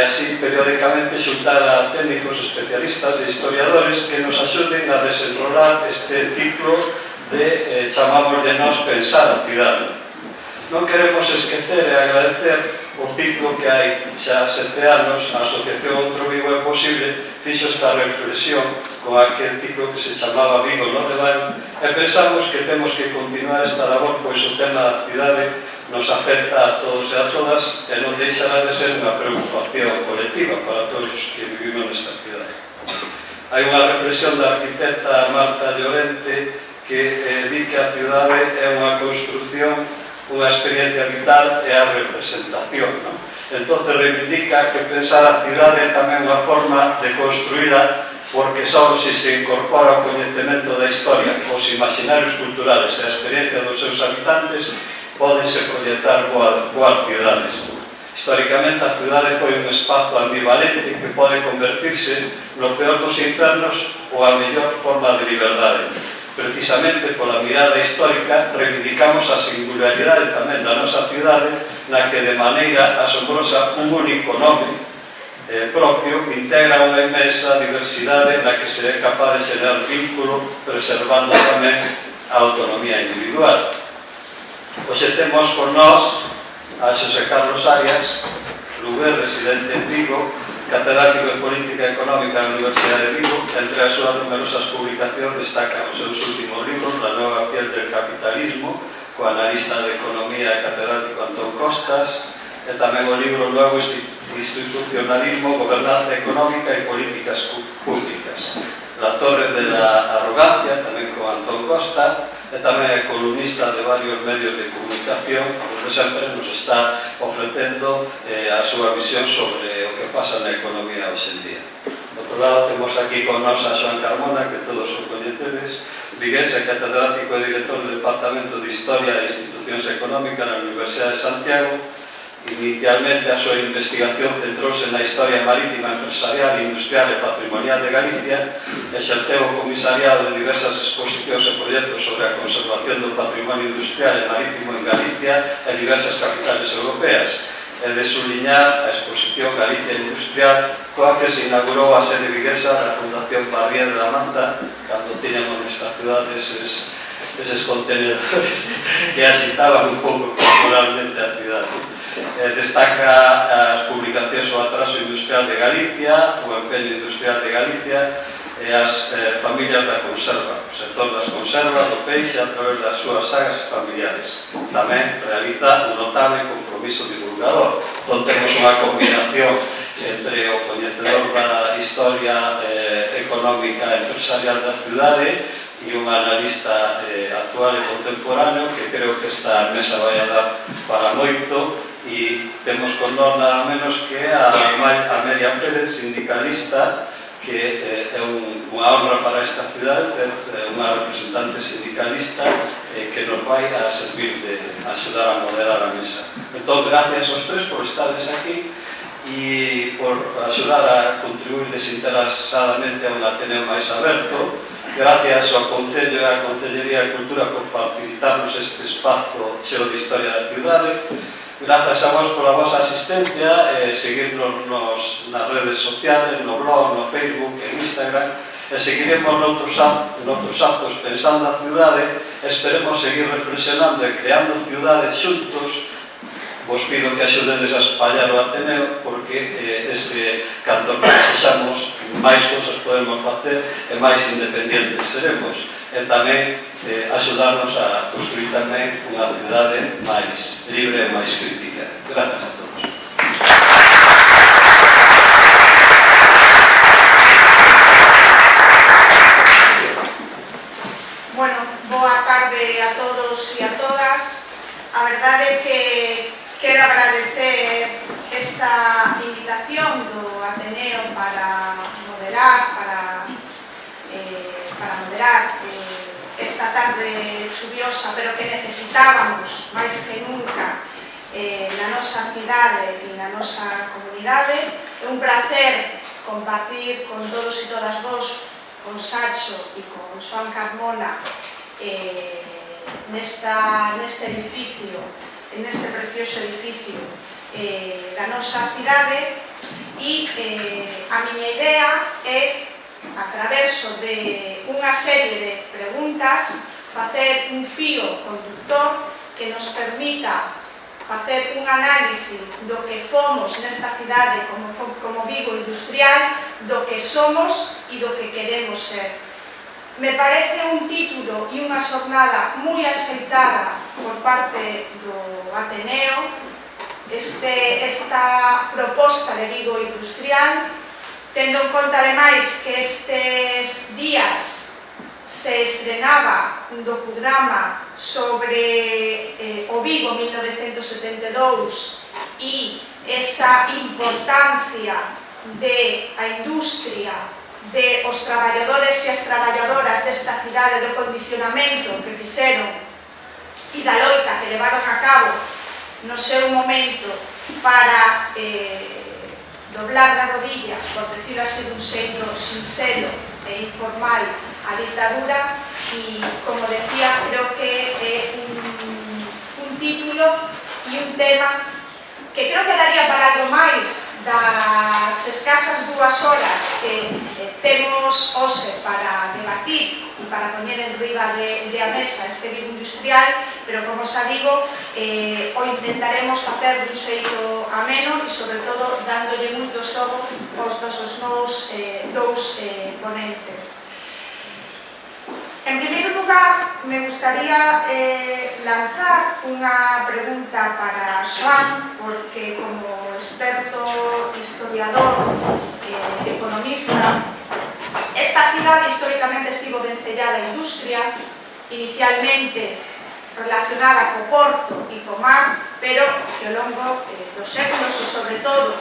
así periódicamente xuntar a técnicos especialistas e historiadores que nos axuden a desenrolar este ciclo de chamamos de nós pensar a cidade. Non queremos esquecer e agradecer o ciclo que hai xa 7 anos a Asociación Outro Vigo é Posible fixo esta reflexión con aquel ciclo que se chamaba Vigo no Debate e pensamos que temos que continuar esta labor, pois o tema da cidade nos afecta a todos e a todas e non deixará de ser unha preocupación colectiva para todos os que vivimos nesta cidade. Hai unha reflexión da arquitecta Marta Llorente que di que a cidade é unha construción, unha experiencia vital e a representación. Entón, reivindica que pensar a cidade é tamén unha forma de construíla porque só se incorpora o coñecemento da historia, os imaginarios culturales e a experiencia dos seus habitantes podense proyectar boas cidades. Históricamente, a cidade foi un espazo ambivalente que pode convertirse no peor dos infernos ou a mellor forma de liberdade. Precisamente pola mirada histórica reivindicamos a singularidade tamén da nosa cidade na que de maneira asombrosa un único nome propio integra unha inmensa diversidade na que se é capaz de xerar vínculo preservando tamén a autonomía individual. Hoxe temos con nós a Xosé Carlos Arias, lugués residente en Vigo, catedrático de Política Económica na Universidade de Vigo. Entre as súas numerosas publicacións destacan os seus últimos libros La Nueva Piel del Capitalismo, co analista de Economía e catedrático Antón Costas, e tamén o libro Nuevo Institucionalismo, Gobernanza Económica e Políticas Públicas. La Torre de la Arrogancia, tamén con Antón Costa, e tamén é columnista de varios medios de comunicación, onde sempre nos está ofrecendo a súa visión sobre o que pasa na economía hoxe en día. Por outro lado, temos aquí con nos a Xoan Carmona, que todos o coñecedes, vigués e catedrático e director do Departamento de Historia e Institucións Económicas na Universidade de Santiago. Inicialmente a súa investigación centrouse na historia marítima, empresarial, industrial e patrimonial de Galicia, exerceu o comisariado de diversas exposicións e proxectos sobre a conservación do patrimonio industrial e marítimo en Galicia e diversas capitales europeas, e de subliñar a exposición Galicia Industrial, coa que se inaugurou a sede viguesa da Fundación Parría de la Manta, cando tiñamos nesta cidade eses contenedores que asitaban un pouco culturalmente a cidade. Destaca as publicacións o atraso industrial de Galicia, o empeño industrial de Galicia e as familias da conserva, o sector das conservas, do peixe, a través das súas sagas familiares. Tamén realiza un notable compromiso divulgador. Entón, temos unha combinación entre o coñecedor da historia económica e empresarial da cidade e un analista actual e contemporáneo que creo que esta mesa vai a dar para moito. E temos con nós nada menos que a Media Pérez, sindicalista, que é unha honra para esta cidade ter unha representante sindicalista que nos vai a servir de axudar a moderar a mesa. Entón, gracias aos tres por estarles aquí e por axudar a contribuir desinteresadamente a un Ateneo máis aberto. Gracias ao Concello e á Concellería de Cultura por facilitarnos este espazo cheo de historia da cidade. Grazas a vos pola vosa asistencia, seguirnos nas redes sociales, no blog, no Facebook, en Instagram, e seguiremos noutros actos pensando a cidade. Esperemos seguir reflexionando e creando cidades xuntos. Vos pido que axudedes a espallar o Ateneo, porque canto máis sexamos, máis cosas podemos facer e máis independientes seremos. E tamén axudarnos a construir tamén unha cidade máis libre e máis crítica. Grazas a todos. Bueno, boa tarde a todos e a todas. A verdade é que quero agradecer esta invitación do Ateneo para moderar esta tarde chuviosa, pero que necesitábamos máis que nunca na nosa cidade e na nosa comunidade. É un placer compartir con todos e todas vos, con Sacho e con Xoan Carmona, neste edificio, neste precioso edificio da nosa cidade. E a miña idea é, a través de unha serie de preguntas, facer un fío conductor que nos permita facer un análise do que fomos nesta cidade como Vigo industrial, do que somos e do que queremos ser. Me parece un título e unha xornada moi aceitada por parte do Ateneo, esta proposta de Vigo industrial, tendo en conta ademais que estes días se estrenaba un docudrama sobre o Vigo 1972 e esa importancia de a industria, de os traballadores e as traballadoras desta cidade, do condicionamento que fixeron e da loita que levaron a cabo no seu momento para doblar a rodilla, por decirlo así dun xeito sincero e informal, a dictadura. E, como decía, creo que é un título e un tema que creo que daría para algo máis das escasas 2 horas que temos hoxe para debatir e para poñer en riba de a mesa este Vigo industrial, pero, como xa digo, o intentaremos facer dun xeito ameno e, sobre todo, dándolle moito xogo aos nosos dous ponentes. En primeiro lugar, me gustaría lanzar unha pregunta para Xoán, porque como experto historiador, economista, esta cidade históricamente estivo vencellada á industria, inicialmente relacionada co porto e co mar, pero que ao longo dos séculos e, sobre todo,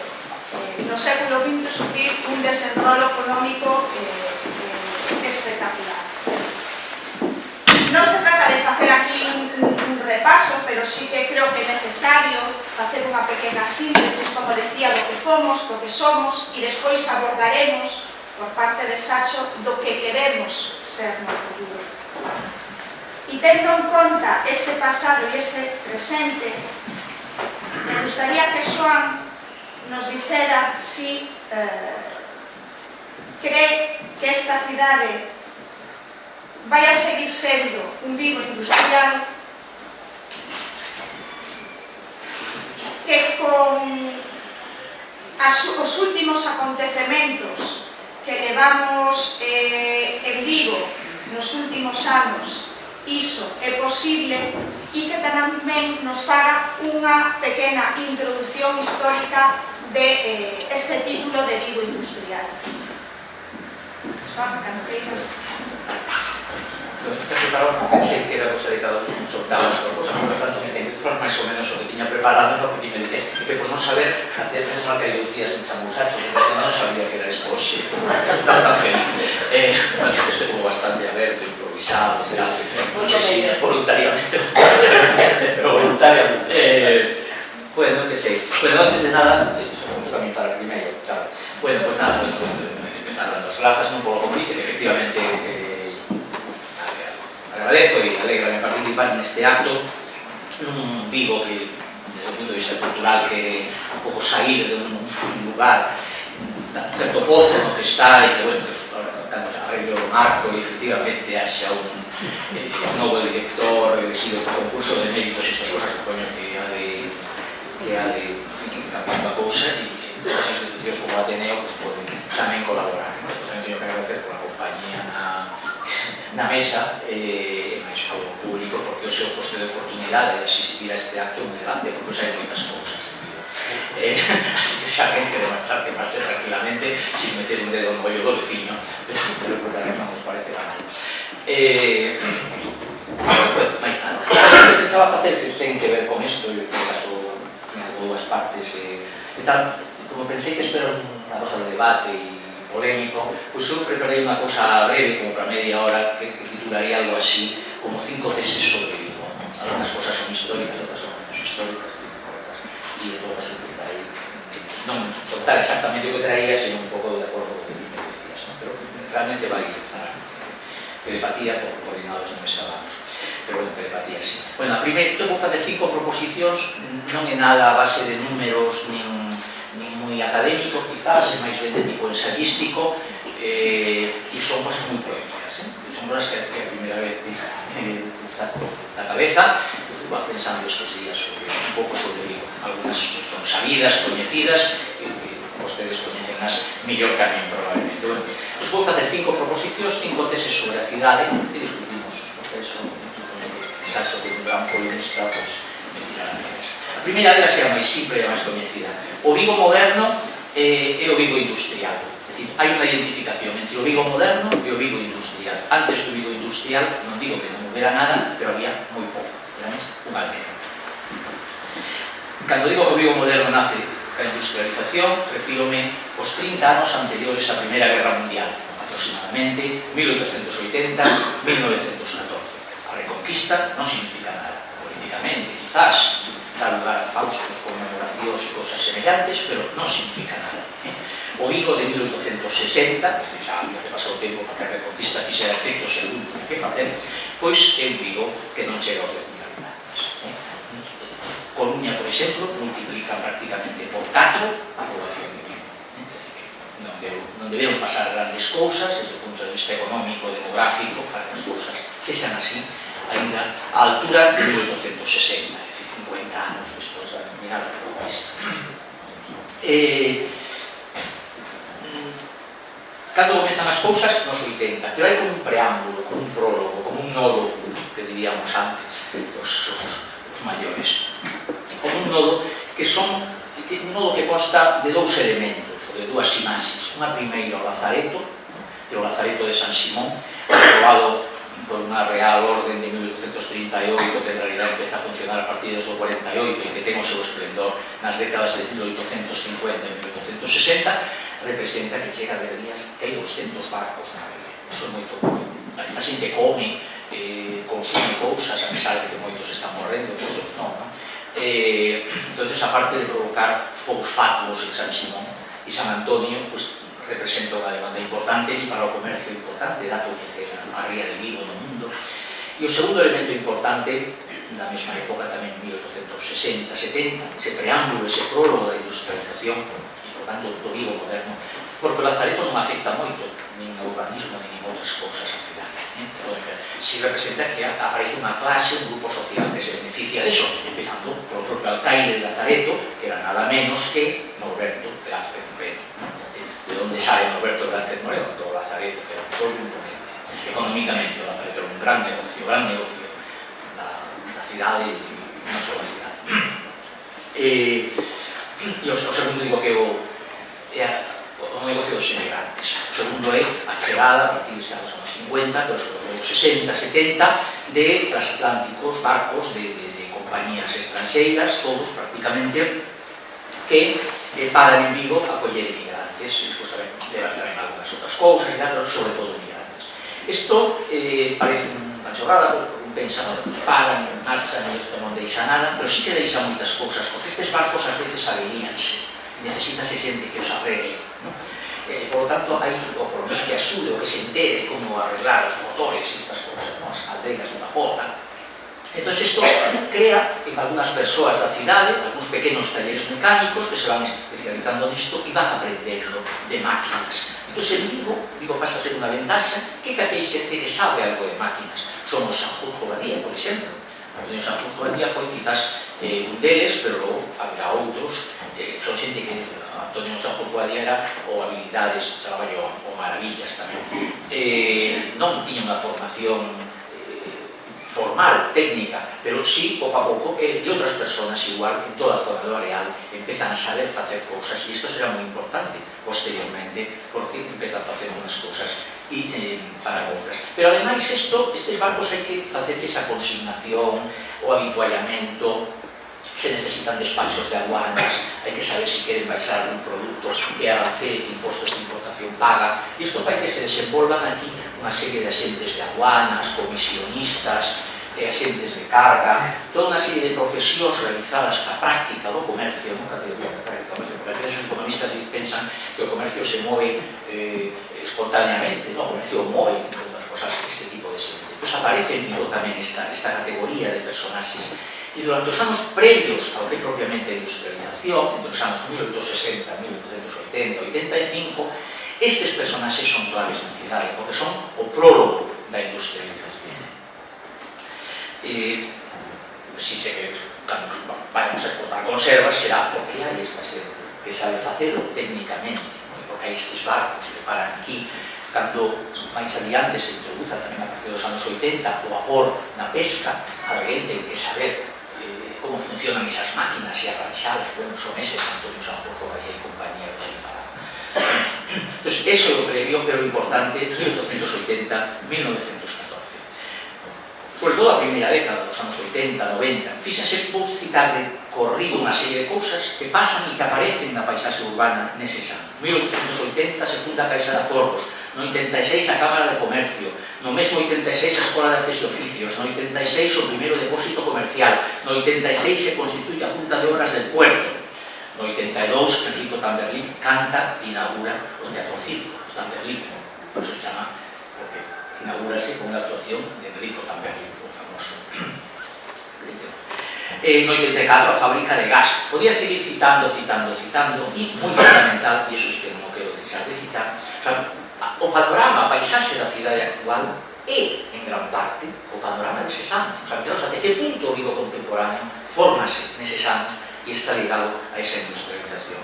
no século XX, sufrir un desenrolo económico espectacular. Non se trata de facer aquí un repaso, pero sí que creo que é necesario facer unha pequena síntesis, como decía, do que fomos, do que somos, e despois abordaremos, por parte de Sacho, do que queremos ser no futuro. E tendo en conta ese pasado e ese presente, me gustaría que Xoán nos dixera si cree que esta cidade vai a seguir sendo un Vigo industrial que con os últimos acontecementos que levamos en Vigo nos últimos anos, iso é posible, e que tamén nos faga unha pequena introducción histórica de ese título de Vigo industrial. Xoán, cando queiras. Pensei que era cosa de cada un soltaba as cosas, por lo tanto me tenho que falar máis ou menos o que tiña preparado, no que ti me dices, e que por non saber, até menos mal que hai 2 días en Chamusacho, porque non sabía que era expoxe, estaba tan feliz. Bueno, isto como bastante aberto, improvisado, non sei si voluntariamente, pero voluntariamente. Bueno, que sei. Bueno, antes de nada, vamos a falar primeiro, claro. Bueno, pues nada, empezar dando as grazas non polo convite, que efectivamente agradezo e alegrame participar neste acto nun Vigo que, desde o punto de vista cultural, que un pouco sair de un lugar certo pozo no que está e que, bueno, cando se arreglo o marco e efectivamente haxa un novo director elegido por concurso de méritos e estas cosas, supoño que ha de cambiar a cousa e que as institucións como Ateneo poden tamén colaborar. Entón, teño que agradecer pola compañía na mesa e máis polo público, porque o seu coste de oportunidade de asistir a este acto é moi grande, porque hai moitas cousas. Así que se alguén quere marchar, que marche tranquilamente sin meter un dedo no bollo do veciño, pero porque a non nos parece mal. Bueno, máis nada. O que pensaba facer que ten que ver con isto, e que caso como 2 partes e tal, como pensei que espero unha cosa de debate e polémico, pois eu preparei unha cousa breve, como para media hora, que titularía algo así, como 5 teses sobre Vigo. Algunas cosas son históricas, outras son menos históricas, e todas intentarei non contar exactamente o que traía, sino un pouco de acordo con o que me decías, ¿no? Pero realmente vai falar telepatía por coordinados non estábamos, pero bueno, telepatía sí. Bueno, a primeiro, vou facer 5 proposicións, non é nada a base de números, nin moi académico, quizás, máis ben de tipo ensayístico, e son cosas moi poéticas, son cosas que a primeira vez saco da cabeza, iba pensando estes días un pouco sobre algunhas son sabidas, coñecidas, e vostedes coñecenlas mellor que a mí, probablemente. Bueno, pues vou facer 5 proposicións, 5 teses sobre a cidade, que discutimos, vostedes son, Sacho, que é un gran polemista, pues, me tirarán a cabeza. A primeira delas é a máis simple e a máis coñecida. O Vigo moderno e o Vigo industrial. É dicir, hai unha identificación entre o Vigo moderno e o Vigo industrial. Antes do Vigo industrial, non digo que non houbera nada, pero había moi pouco. Éramos un almeno. Cando digo que o Vigo moderno nace a industrialización, refírome aos 30 anos anteriores á Primeira Guerra Mundial, aproximadamente 1880-1914. A reconquista non significa nada, políticamente, quizás, dar lugar a faustos, conmemoracións e cosas semellantes, pero non significa nada. O Vigo de 1860, que xa había que pasar o tempo para que a reconquista fixera efectos e non tinha que facer, pois é un Vigo que non chega aos 10.000 habitantes. Coruña, por exemplo, multiplica prácticamente por 4 a población de Vigo. Non deberon pasar grandes cousas desde o punto de vista económico, demográfico, para que as cousas que sean así, ainda a altura de 1860, é dicir, 50 anos despois da terminada reconquista. Cando comenzan as cousas, nos 80, pero hai como un preámbulo, como un prólogo, como un nodo, que diríamos antes, os maiores. Como un nodo que consta de 2 elementos, ou de 2 imaxes. Unha primeira, o Lazareto de San Simón, aprobado por unha Real Orden de 1838, que en realidad empeza a funcionar a partir do 48 e que ten o seu esplendor nas décadas de 1850 e 1860, representa que chega a ver días que hai 200 barcos na vela. Iso é moito bueno. Esta xente come, consume cousas, a pesar de que moitos están morrendo, outros non, non? Entón, aparte de provocar fogos fatuos en San Simón e San Antonio, pues, representa unha demanda importante e para o comercio importante, dá a coñecer a ría de Vigo no mundo. E o segundo elemento importante, na mesma época, tamén 1860-70, ese preámbulo, ese prólogo da industrialización, e, por tanto, do Vigo moderno, porque o Lazareto non afecta moito, nin ao urbanismo, nin en outras cousas a cidade. Si representa que aparece unha clase, un grupo social que se beneficia de eso, empezando por o propio alcaide de Lazareto, que era nada menos que Norberto Velázquez Moreno. De onde sale Norberto Velázquez Moreno, do Lazareto, que era un solo componente. Económicamente, o Lazareto era un gran negocio da cidade e non só da cidade. E o segundo digo que o negocio dos emigrantes. O segundo é a chegada, a partir dos anos 50, dos 60, 70, de transatlánticos, barcos de compañías estranxeiras, todos prácticamente, que paran en Vigo a coller emigrantes, e tamén algunhas outras cousas, pero sobre todo emigrantes. Isto parece unha chorrada, porque un pensa, pues paran, marchan, non deixa nada, pero sí que deixa moitas cousas, porque estes barcos ás veces averíanse, necesitase xente que os arregle, non? Por lo tanto, hai o por lo menos que asude, o que se entere como arreglar os motores e estas cousas, as calderas de vapor. Entón, isto crea en algunhas persoas da cidade, algúns pequenos talleres mecánicos que se van especializando nisto e van aprendendo de máquinas. Entón, en Vigo pasa a ter unha ventaxa que aquel xente que sabe algo de máquinas. Somos Sanjurjo Badía, por exemplo. Antonio Sanjurjo Badía foi quizás un deles, pero logo haberá outros. Son xente que Antonio Sanjurjo Badía era o habilidades, chamaba yo, o maravillas tamén. Non tiña unha formación formal, técnica, pero sí, pouco a pouco, de outras persoas igual, en toda a zona do Areal, empezan a saber facer cousas, e isto será moi importante posteriormente, porque empezan a facer unhas cousas e para outras. Pero ademais estes barcos hai que facer esa consignación, o habituallamento, se necesitan despachos de aduanas, hai que saber se queren baixar un produto, que arancel, que impostos de importación paga, e isto fai que se desenvolvan aquí unha serie de axentes de aduanas, comisionistas, axentes de carga, toda unha serie de profesións realizadas ca práctica do comercio, porque os economistas pensan que o comercio se move espontaneamente, o comercio move, entre outras cosas, este tipo de xente. Pois aparece en Vigo tamén esta categoría de personaxes E durante os anos previos ao que é propiamente a industrialización, entre os anos 1860, 1880, 85, estes personaxes son claves na cidade, porque son o prólogo da industrialización. Si se queréis, cando vamos a exportar conservas, será porque hai esta xente que sabe facelo técnicamente, porque hai estes barcos que paran aquí. Cando máis adiante se introduza tamén a partir dos anos 80 o vapor na pesca, alguén ten que saber como funcionan esas máquinas e arranxalas. Bueno, son eses Antonio Sanjurjo Valle e compañía que se falan. Entón, eso é o previo, pero importante, 1880, 1914. Sobre todo a primeira década dos anos 80, 90, fíxense, vou citar de corrido unha serie de cousas que pasan e que aparecen na paisaxe urbana neses anos. 1880 se funda a Caixa de Aforros, no 86 a Cámara de Comercio, no mesmo 86 a Escola de Artes e Oficios, no 86 o primeiro depósito comercial, no 86 se constituye a Junta de Obras del Puerto, no 82 Enrico Tamberlín canta e inaugura o Teatro Circo, o Tamberlín, por se chama, porque inaugurase con unha actuación de Enrico Tamberlín, o famoso. No 84 a fábrica de gas. Podía seguir citando, e moi fundamental, e iso es que non quero deixar de citar, o panorama, a paisaxe da cidade actual é, en gran parte, o panorama deses anos. Até que punto o Vigo contemporáneo formase neses anos e está ligado a esa industrialización.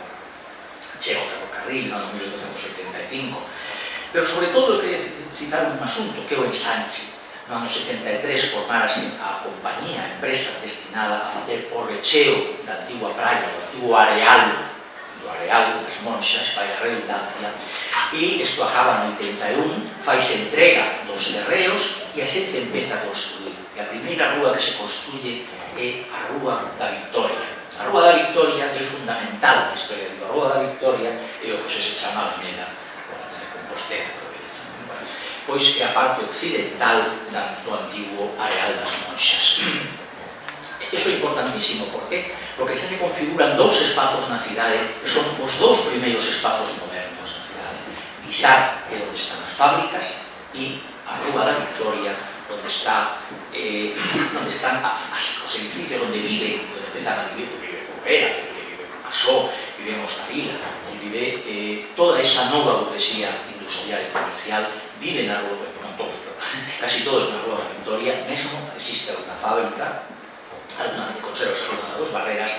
Chega o ferrocarril no ano 1885, pero sobre todo queria citar un asunto que é o ensanche. No ano 73 formárase a compañía, a empresa destinada a facer o recheo da antigua praia, do antigo areal, do areal das Monxas, vai a redundancia, e isto acaba no 81, faise entrega dos terreos e a xente empeza a construir. E a primeira rúa que se construye é a Rúa da Victoria. A Rúa da Victoria é fundamental na historia da Rúa da Victoria e o que se chama Alameda de Compostela, pois é a parte occidental do antigo areal das Monxas. Iso é importantísimo, por qué? Porque xa se configuran dous espazos na cidade que son os dous primeiros espazos modernos na cidade. Guixar é onde están as fábricas e a Rúa da Victoria onde están os edificios onde viven, onde empezan a vivir, vive Correa, vive Masó, vivemos na Vila, vive toda esa nova burguesía industrial e comercial, vive na Rúa, non todos, pero casi todos na Rúa da Victoria, mesmo existe unha fábrica, alguna de conservas, alguna dos barreras,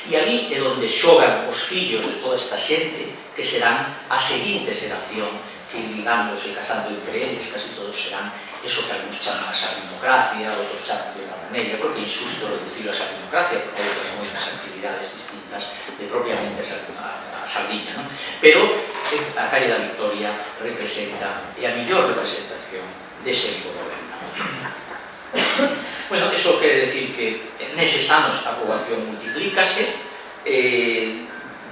e ali é onde xogan os fillos de toda esta xente que serán a seguinte xeración que ligándose e casando entre eles, casi todos serán eso que algúns chaman a sardinocracia, outros chaman de outra maneira, porque é injusto reducir a sardinocracia, porque hai outras moitas actividades distintas de propiamente a sardiña, non? Pero a calle da Victoria representa, é a millor representación dese moderno. Bueno, eso quere decir que neses anos a poboación multiplícase,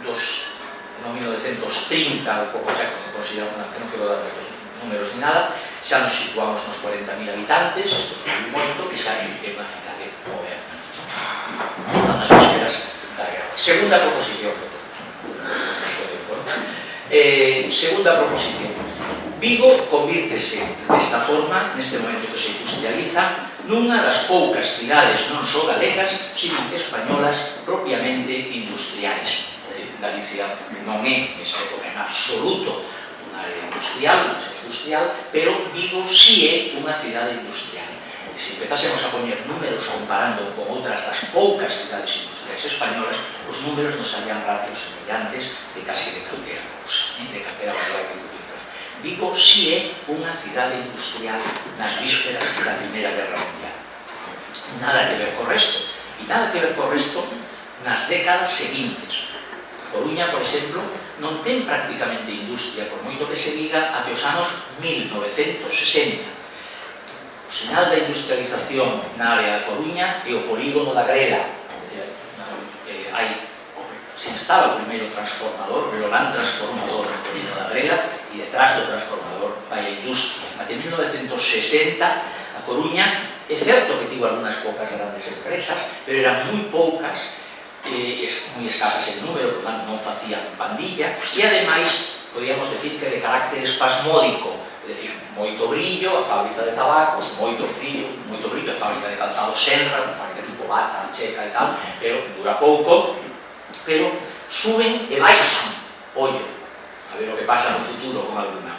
no 1930, un pouco xa que consideramos que non quero dar os números ni nada, xa nos situamos nos 40.000 habitantes, isto é moito, que xa é unha cidade moderna. Nas vísperas da guerra. Segunda proposición. Segunda proposición. Vigo convírtese desta forma, neste momento que se industrializa, nunha das poucas cidades non só galegas, sino españolas propiamente industriais. Galicia non é, nesta época, en absoluto unha área industrial, pero Vigo sí é unha cidade industrial. E se empezásemos a poñer números comparando con outras das poucas cidades industriais españolas, os números nos harían ratios semellantes de casi de calquera cousa, de calquera variedade que tuvimos. Vigo sí é unha cidade industrial nas vísperas da Primeira Guerra Mundial. Nada que ver co resto, e nada que ver co resto nas décadas seguintes. Coruña, por exemplo, non ten prácticamente industria, por moito que se diga, até os anos 1960. O sinal da industrialización na área da Coruña é o polígono da Grela. Se instala o primeiro transformador, o gran transformador no polígono da Grela, e detrás do transformador vai a industria. Até 1960, a Coruña, é certo que tivo algunhas poucas grandes empresas, pero eran moi poucas, moi escasas en número, por tanto non facían pandilla, e ademais, podíamos decir que de carácter espasmódico, é dicir, moito brillo a fábrica de tabacos, moito brillo a fábrica de calzado Senra, unha fábrica tipo tipo bata, checa e tal, pero dura pouco, pero suben e baixan, ollo, a ver o que pasa no futuro con alguna.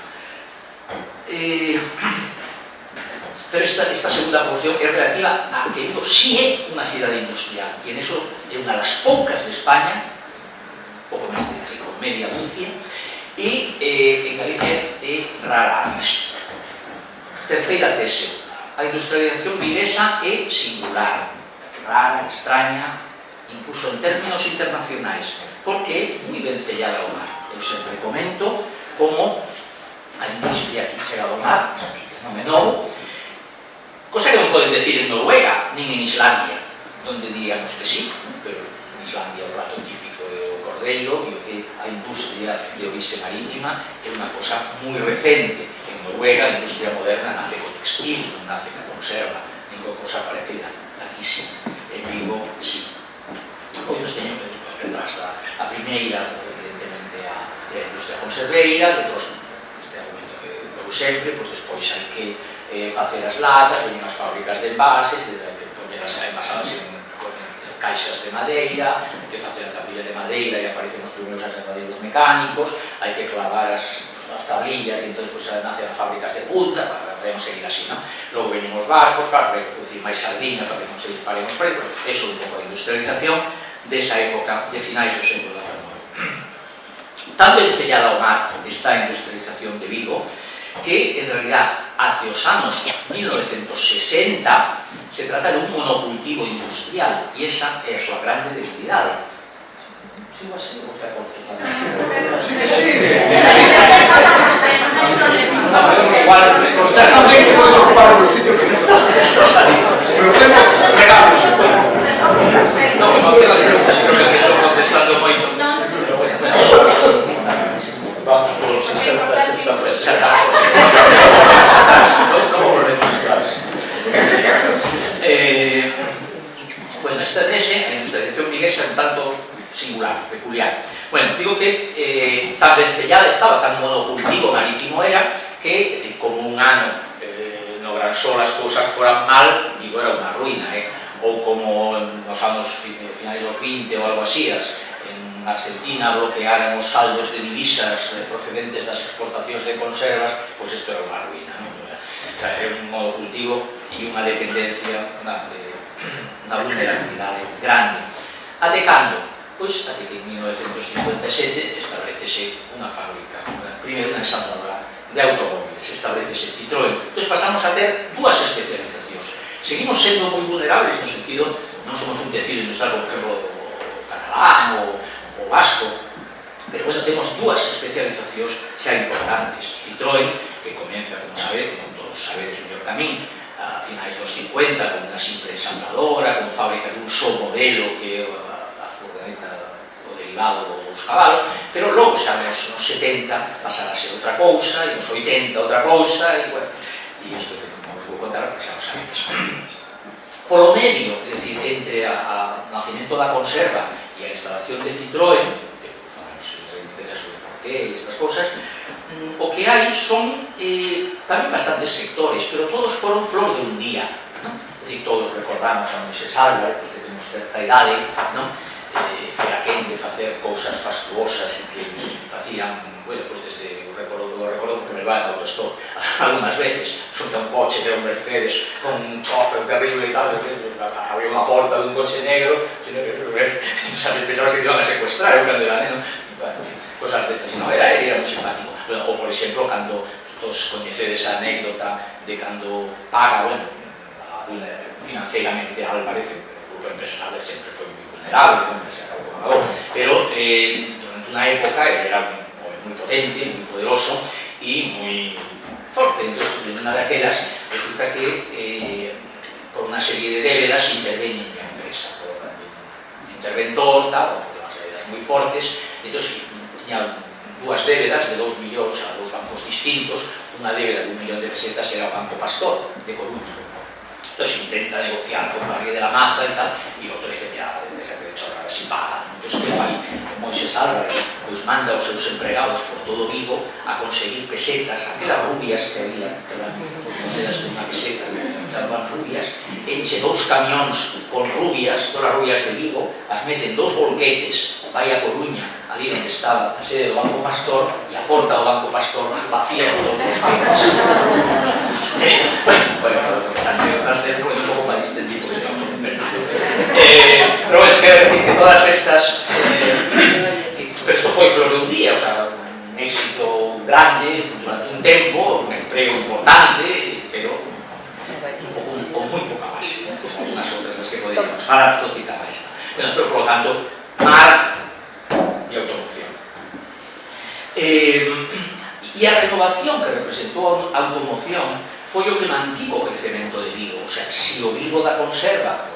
Pero esta segunda proporción é relativa a que, digo, si é unha cidade industrial, e en eso é unha das poucas de España, pouco máis de así, como media dúcia, e en Galicia é rara avis. Terceira tese, a industrialización viguesa é singular, rara, extraña, incluso en términos internacionais, porque é moi vencellada ao mar. Eu sempre comento como a industria que chega ao mar, non é novo, cosa que non poden decir en Noruega, nin en Islandia, onde diríamos que sí, pero en Islandia o prato típico é o cordeiro, e o que a industria de orixe marítima é unha cosa moi recente. En Noruega a industria moderna nace co textil, non nace ca conserva, nin co cosa parecida. Aquí sí, en Vigo sí. Outros teñen detrás a primeira, evidentemente, a industria conserveira, detrás este argumento que dou sempre, pois despois hai que facer as latas, veñen as fábricas de envases, hai que poñelas envasadas en caixas de madeira, hai que facer a tablilla de madeira e aparecen os primeiros aserradeiros mecánicos, hai que clavar as tablillas e entón nacen as fábricas de punta, para podemos seguir así, non? Logo veñen os barcos para producir máis sardinas, para que non se disparen os preços, eso é un pouco de industrialización desa época de finais do século XIX. Tan vencellada ao mar está a industrialización de Vigo que, en realidad, até os anos 1960 se trata de un monocultivo industrial e esa é a súa grande debilidade. Sigo así, ou sea, consultando? Sí. Igual, ya está bien que puedes ocupar un sitio que no está. Pero tenemos regalos. No, no te vas a decir, creo que estoy contestando moito. Vamos por los 60, ya estamos por los 60. ¿Cómo volvemos atrás? Bueno, esta tese, a industrialización viguesa, é un tanto singular, peculiar. Bueno, digo que tan vencellada estaba, tan monocultivo marítimo era, que, es decir, como un ano no Gran Sol as cousas foran mal, digo, era unha ruína, ou como nos anos finais dos 20 ou algo así, en Argentina bloquearan os saldos de divisas procedentes das exportacións de conservas, pois isto era unha ruína, non? O sea, era un monocultivo e unha dependencia, unha vulnerabilidade grande. Até cando? Pois, até que en 1957 establecese unha fábrica, primeiro unha ensambladora de automóviles, establecese Citroën. Entón pasamos a ter dúas especializacións. Seguimos sendo moi vulnerables no sentido, non somos un tecido industrial, por exemplo, catalán ou vasco, pero bueno, temos dúas especializacións xa importantes. Citroën, que comeza, como sabedes, como todos sabedes mellor que a min, a finais dos 50, como unha simple ensambladora, como fábrica dun só modelo que é a furgoneta, o derivado dos cabalos, pero logo xa nos 70 pasará a ser outra cousa, e nos 80 outra cousa, e bueno, e isto que non vos vou contar, porque xa o sabedes. Polo medio, é dicir, entre o nacimiento da conserva e a instalación de Citroën, que falamos evidentemente sobre por qué e estas cousas, o que hai son tamén bastantes sectores, pero todos foron flor de un día, non? É dicir, todos recordamos a Moisés Álvarez, que temos certa idade, non? Que era quen de facer cousas fastuosas e que facían, bueno, pues desde o recordo porque me va en autostop algunhas veces, solta un coche de un Mercedes con un chofer terrible e tal, había unha porta dun coche negro, pensabas que te iban a secuestrar, cando era neno, bueno, cosas destas, non, era moi simpático. Ou, por exemplo, cando todos coñecedes a anécdota de cando paga, bueno, financieramente Álvarez, o grupo empresarial sempre foi moi vulnerable, pero durante unha época era moi potente, moi poderoso e moi forte. Entón, en unha daquelas, resulta que por unha serie de débedas interveñen na empresa, por un interventor, tal, porque as débedas moi fortes, entón, tiña dúas débedas de 2 millóns a dous bancos distintos, unha débeda de 1 millón de pesetas era o Banco Pastor, de Coruña. Entón, intenta negociar con Barrio de la Maza e tal, e outro dice, ya, déxate de chorrar, así paga. Entón, que fai Moisés Álvarez? Pois manda os seus empregados por todo Vigo a conseguir pesetas, aquelas rubias que había, que eran monedas de unha peseta, chaman rubias, enche 2 camións con rubias, todas as rubias de Vigo, as meten 2 volquetes, vai a Coruña, ali onde estaba a sede do Banco Pastor, e a porta do Banco Pastor vacía os 2 volquetes. Bueno, as anécdotas de un pouco máis distendido, pero bueno, quero decir que todas estas... Pero isto foi flor de un día, o sea, un éxito grande durante un tempo, un emprego importante, pero con moi poca base. Algunas outras das que podemos falar, só citaba esta. Bueno, pero, por lo tanto, mar e automoción. E a renovación que representou a automoción foi o que mantivo o crecemento de Vigo. O sea, se o Vigo da conserva,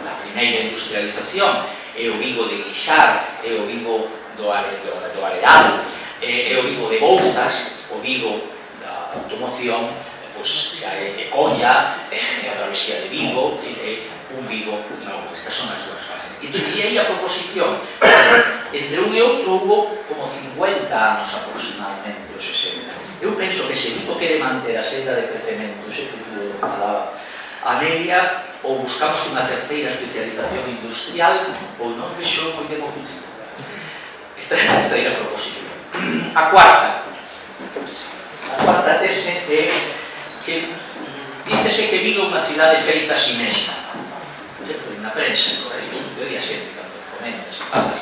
da primeira industrialización, e o Vigo de Guixar, e o Vigo do Areal, e o Vigo de Bouzas, o Vigo da automoción, pois xa é Colla, é a travesía de Vigo, é un Vigo novo. Estas son as dúas fases. E aí a proposición, entre un e outro, hubo como 50 anos aproximadamente, ou 60. Eu penso que se Vigo quere manter a senda de crecemento, ese futuro do que falaba Amelia, ou buscamos unha terceira especialización industrial, ou non vexo moi ben o futuro. Esta é a terceira proposición. A cuarta tese é que dícese que Vigo é unha cidade feita a si mesma. Na prensa, por aí, eu día sempre, cando comentas e falas,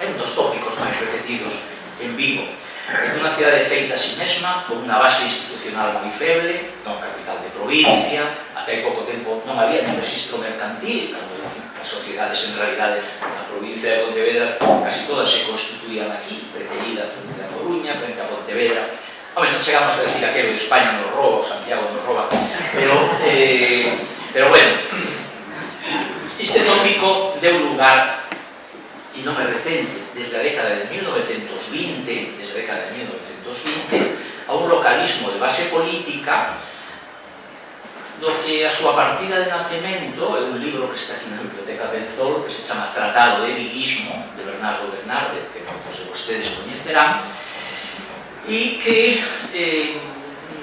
é un dos tópicos máis repetidos en Vigo. É unha cidade feita a si mesma, con unha base institucional moi feble, non capital de provincia, até hai pouco tempo non había un registro mercantil, cando as sociedades en realidade na provincia de Pontevedra casi todas se constituían aquí, preteridas frente a Coruña, frente a Pontevedra. Home, non chegamos a decir aquello de España nos roba, Santiago nos roba, pero bueno, este tópico deu lugar, e non é recente, desde a década de 1920, a un localismo de base política do que a súa partida de nacemento é un libro que está aquí na Biblioteca Penzol, que se chama Tratado de Viguismo, de Bernardo Bernárdez, que moitos de vostedes coñecerán, e que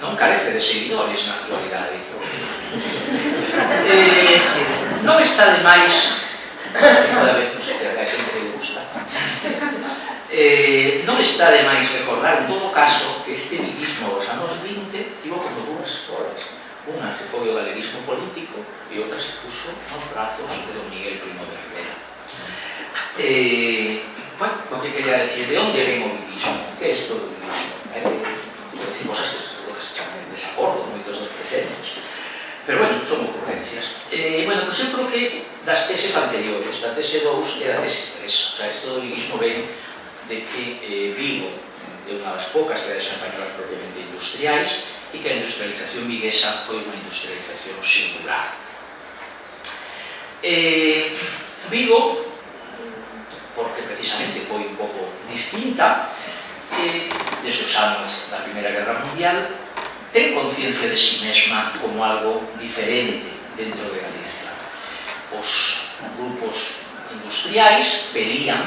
non carece de seguidores na actualidade. Non está de máis, non sei, que hai xente que lle gusta, non está de máis recordar, en todo caso, que este viguismo dos anos 20 tivo como dúas colas. Unha se foi o galeguismo político e outra se puso nos brazos de don Miguel Primo de Rivera. Bueno, o que quería decir, de onde ven o viguismo? Que é isto do viguismo? Decir cosas que se chaman en desacordo, moitos dos presentes. Pero bueno, son ocurrencias. Bueno, pues eu creo que das teses anteriores, da tese 2 e da tese 3, o sea, isto do viguismo ven de que Vigo é unha das poucas cidades españolas propiamente industriais e que a industrialización viguesa foi unha industrialización singular. Vigo, porque precisamente foi un pouco distinta, desde os anos da Primeira Guerra Mundial, ten conciencia de si mesma como algo diferente dentro de Galicia. Os grupos industriais pedían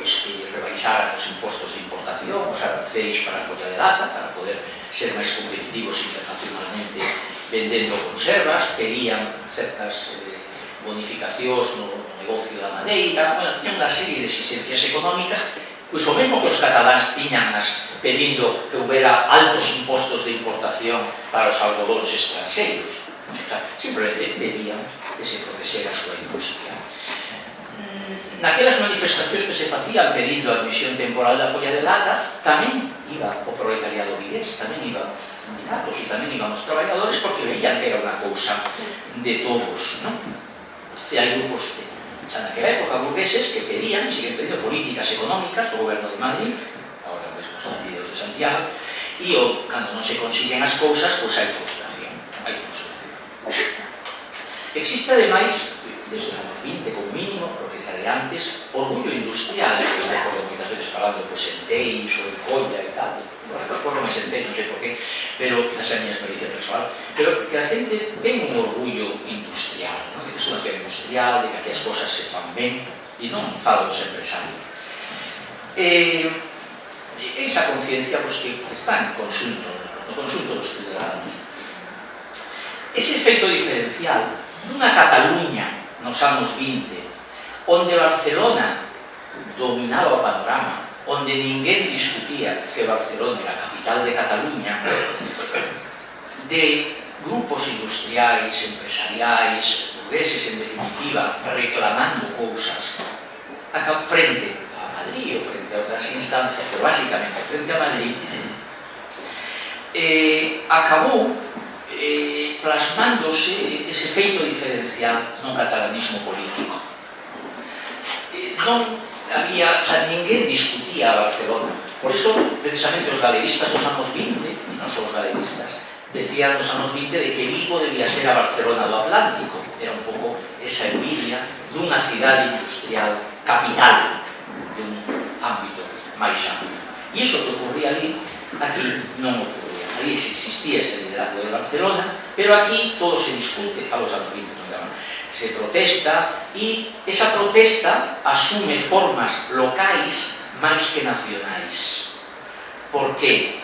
que rebaixaran os impostos de importación, os aranceis para a folla de lata, para poder ser máis competitivos internacionalmente vendendo conservas, pedían certas bonificacións no negocio da madeira, bueno, tiñan unha serie de exigencias económicas, pois o mesmo que os cataláns tiñan pedindo que houbera altos impostos de importación para os algodóns estranxeiros. O sea, simplemente pedían que se protexera a súa industria. Naquelas manifestacións que se facían pedindo a admisión temporal da folla de lata, tamén iba o proletariado vigués, tamén iban os sindicatos e tamén iban os traballadores, porque veían que era unha cousa de todos, non? E hai grupos xa naquela época burgueses que pedían, e siguen pedindo políticas económicas, o goberno de Madrid, agora mesmo son vídeos de Santiago, e cando non se consiguen as cousas, pois hai frustración. Existe, ademais, desde os anos 20 como mínimo, porque xa de antes, orgullo industrial, que eu recordo moitas veces falando de Senteis ou de Colla e tal, non recordo máis Senteis, non sei por qué, pero esa é a miña experiencia personal, pero que a xente ten un orgullo industrial, non? De que é unha cidade industrial, de que aquí as cosas se fan ben, e non falo dos empresarios. Esa conciencia, pois, que está no conxunto dos ciudadanos. ese efeito diferencial dunha Cataluña nos anos 20, onde Barcelona dominaba o panorama, onde ninguén discutía que Barcelona era a capital de Cataluña, de grupos industriais, empresariais, burgueses, en definitiva, reclamando cousas frente a Madrid ou frente a outras instancias, pero basicamente frente a Madrid, acabou plasmándose ese feito diferencial no catalanismo político. Non había, o sea, ninguén discutía a Barcelona. Por iso, precisamente, os galeguistas dos anos 20, e non só os galeguistas, decían nos anos 20 de que Vigo debía ser a Barcelona do Atlántico. Era un pouco esa envidia dunha cidade industrial capital de un ámbito máis amplio. E iso que ocurría ali, aquí non ocurría. Ali existía ese liderazgo de Barcelona, pero aquí todo se discute, a los anos 20, se protesta, e esa protesta asume formas locais máis que nacionais. Por que?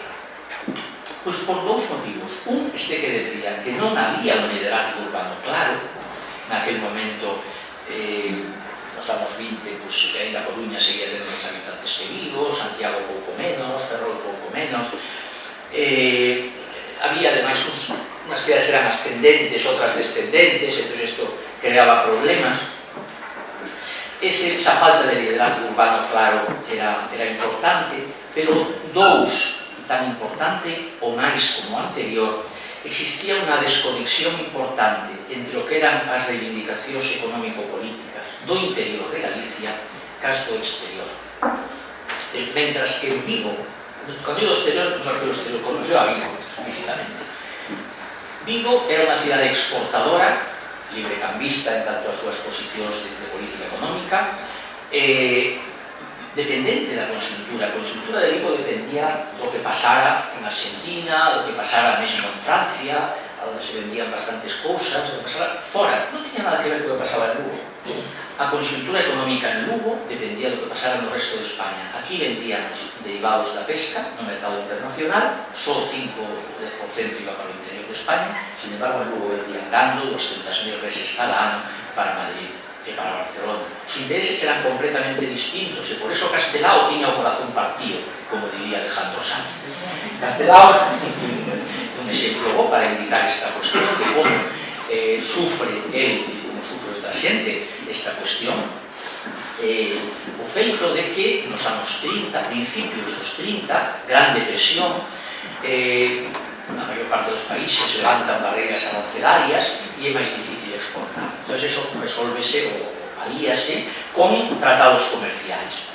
Pois por dous motivos. Un, este que decía que non había un liderazgo urbano claro. Naquel momento, nos anos 20, pois, ainda a Coruña seguía tendo máis habitantes que Vigo, Santiago pouco menos, Ferrol pouco menos. Había ademais unhas cidades eran ascendentes, outras descendentes, entón isto creaba problemas. Esa falta de liderazgo urbano claro era importante, pero dous, tan importante ou máis como o anterior, existía unha desconexión importante entre o que eran as reivindicacións económico-políticas do interior de Galicia cas do exterior. Mentras que en Vigo, cando digo exterior, non me refiro ao exterior, me refiro a Vigo, explícitamente. Vigo era unha cidade exportadora, librecambista en tanto as súas posicións de política económica, dependente da conxuntura. A conxuntura de Vigo dependía do que pasara en Argentina, do que pasara mesmo en Francia, onde se vendían bastantes cousas, do que pasara fora. Non tiña nada que ver co que pasaba en Lugo. A conxuntura económica en Lugo dependía do que pasara no resto de España. Aquí vendíamos derivados da pesca no mercado internacional, só 5 ou 10% iba para o interior de España, sin embargo en Lugo vendían gando, 200.000 reses cada ano para Madrid e para Barcelona. Os intereses eran completamente distintos e por eso Castelao tiña o corazón partido, como diría Alejandro Sanz. Castelao un exemplo bo para indicar esta cuestión de como sufre el e como sufre outra xente esta cuestión, o feito de que nos anos 30, principios dos 30, gran depresión, na maior parte dos países levantan barreras arancelarias e é máis difícil exportar. Entón, eso resolvese ou alíase con tratados comerciais.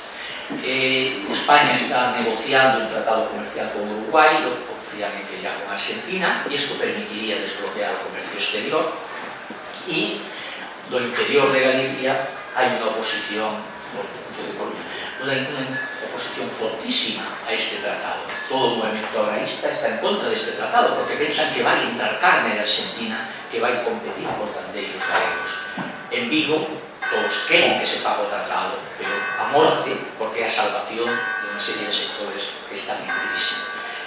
España está negociando un tratado comercial con Uruguai, lo que confían en que irá con Argentina, e isto permitiría desbloquear o comercio exterior, e do interior de Galicia hai unha oposición fortísima a este tratado. Todo o movimento agraísta está en contra deste tratado porque pensan que vai entrar carne de Argentina que vai competir cos gandeiros galegos. En Vigo todos queren que se faga o tratado, pero a morte porque é a salvación de unha serie de sectores que están en crise.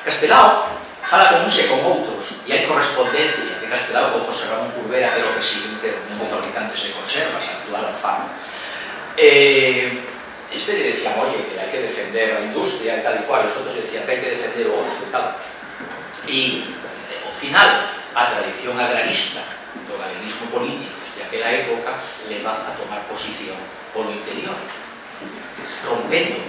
Castelao fala con uns e con outros, e hai correspondencia de Castelao con José Ramón Curvera, que era o presidente da Unión de Fabricantes de Conservas, actual ANFAM. Este le decían, oye, que hai que defender a industria e tal e cual, e os outros decían que hai que defender o outro e tal. E, ao final, a tradición agrarista do galeguismo político de aquela época leva a tomar posición polo interior, rompendo,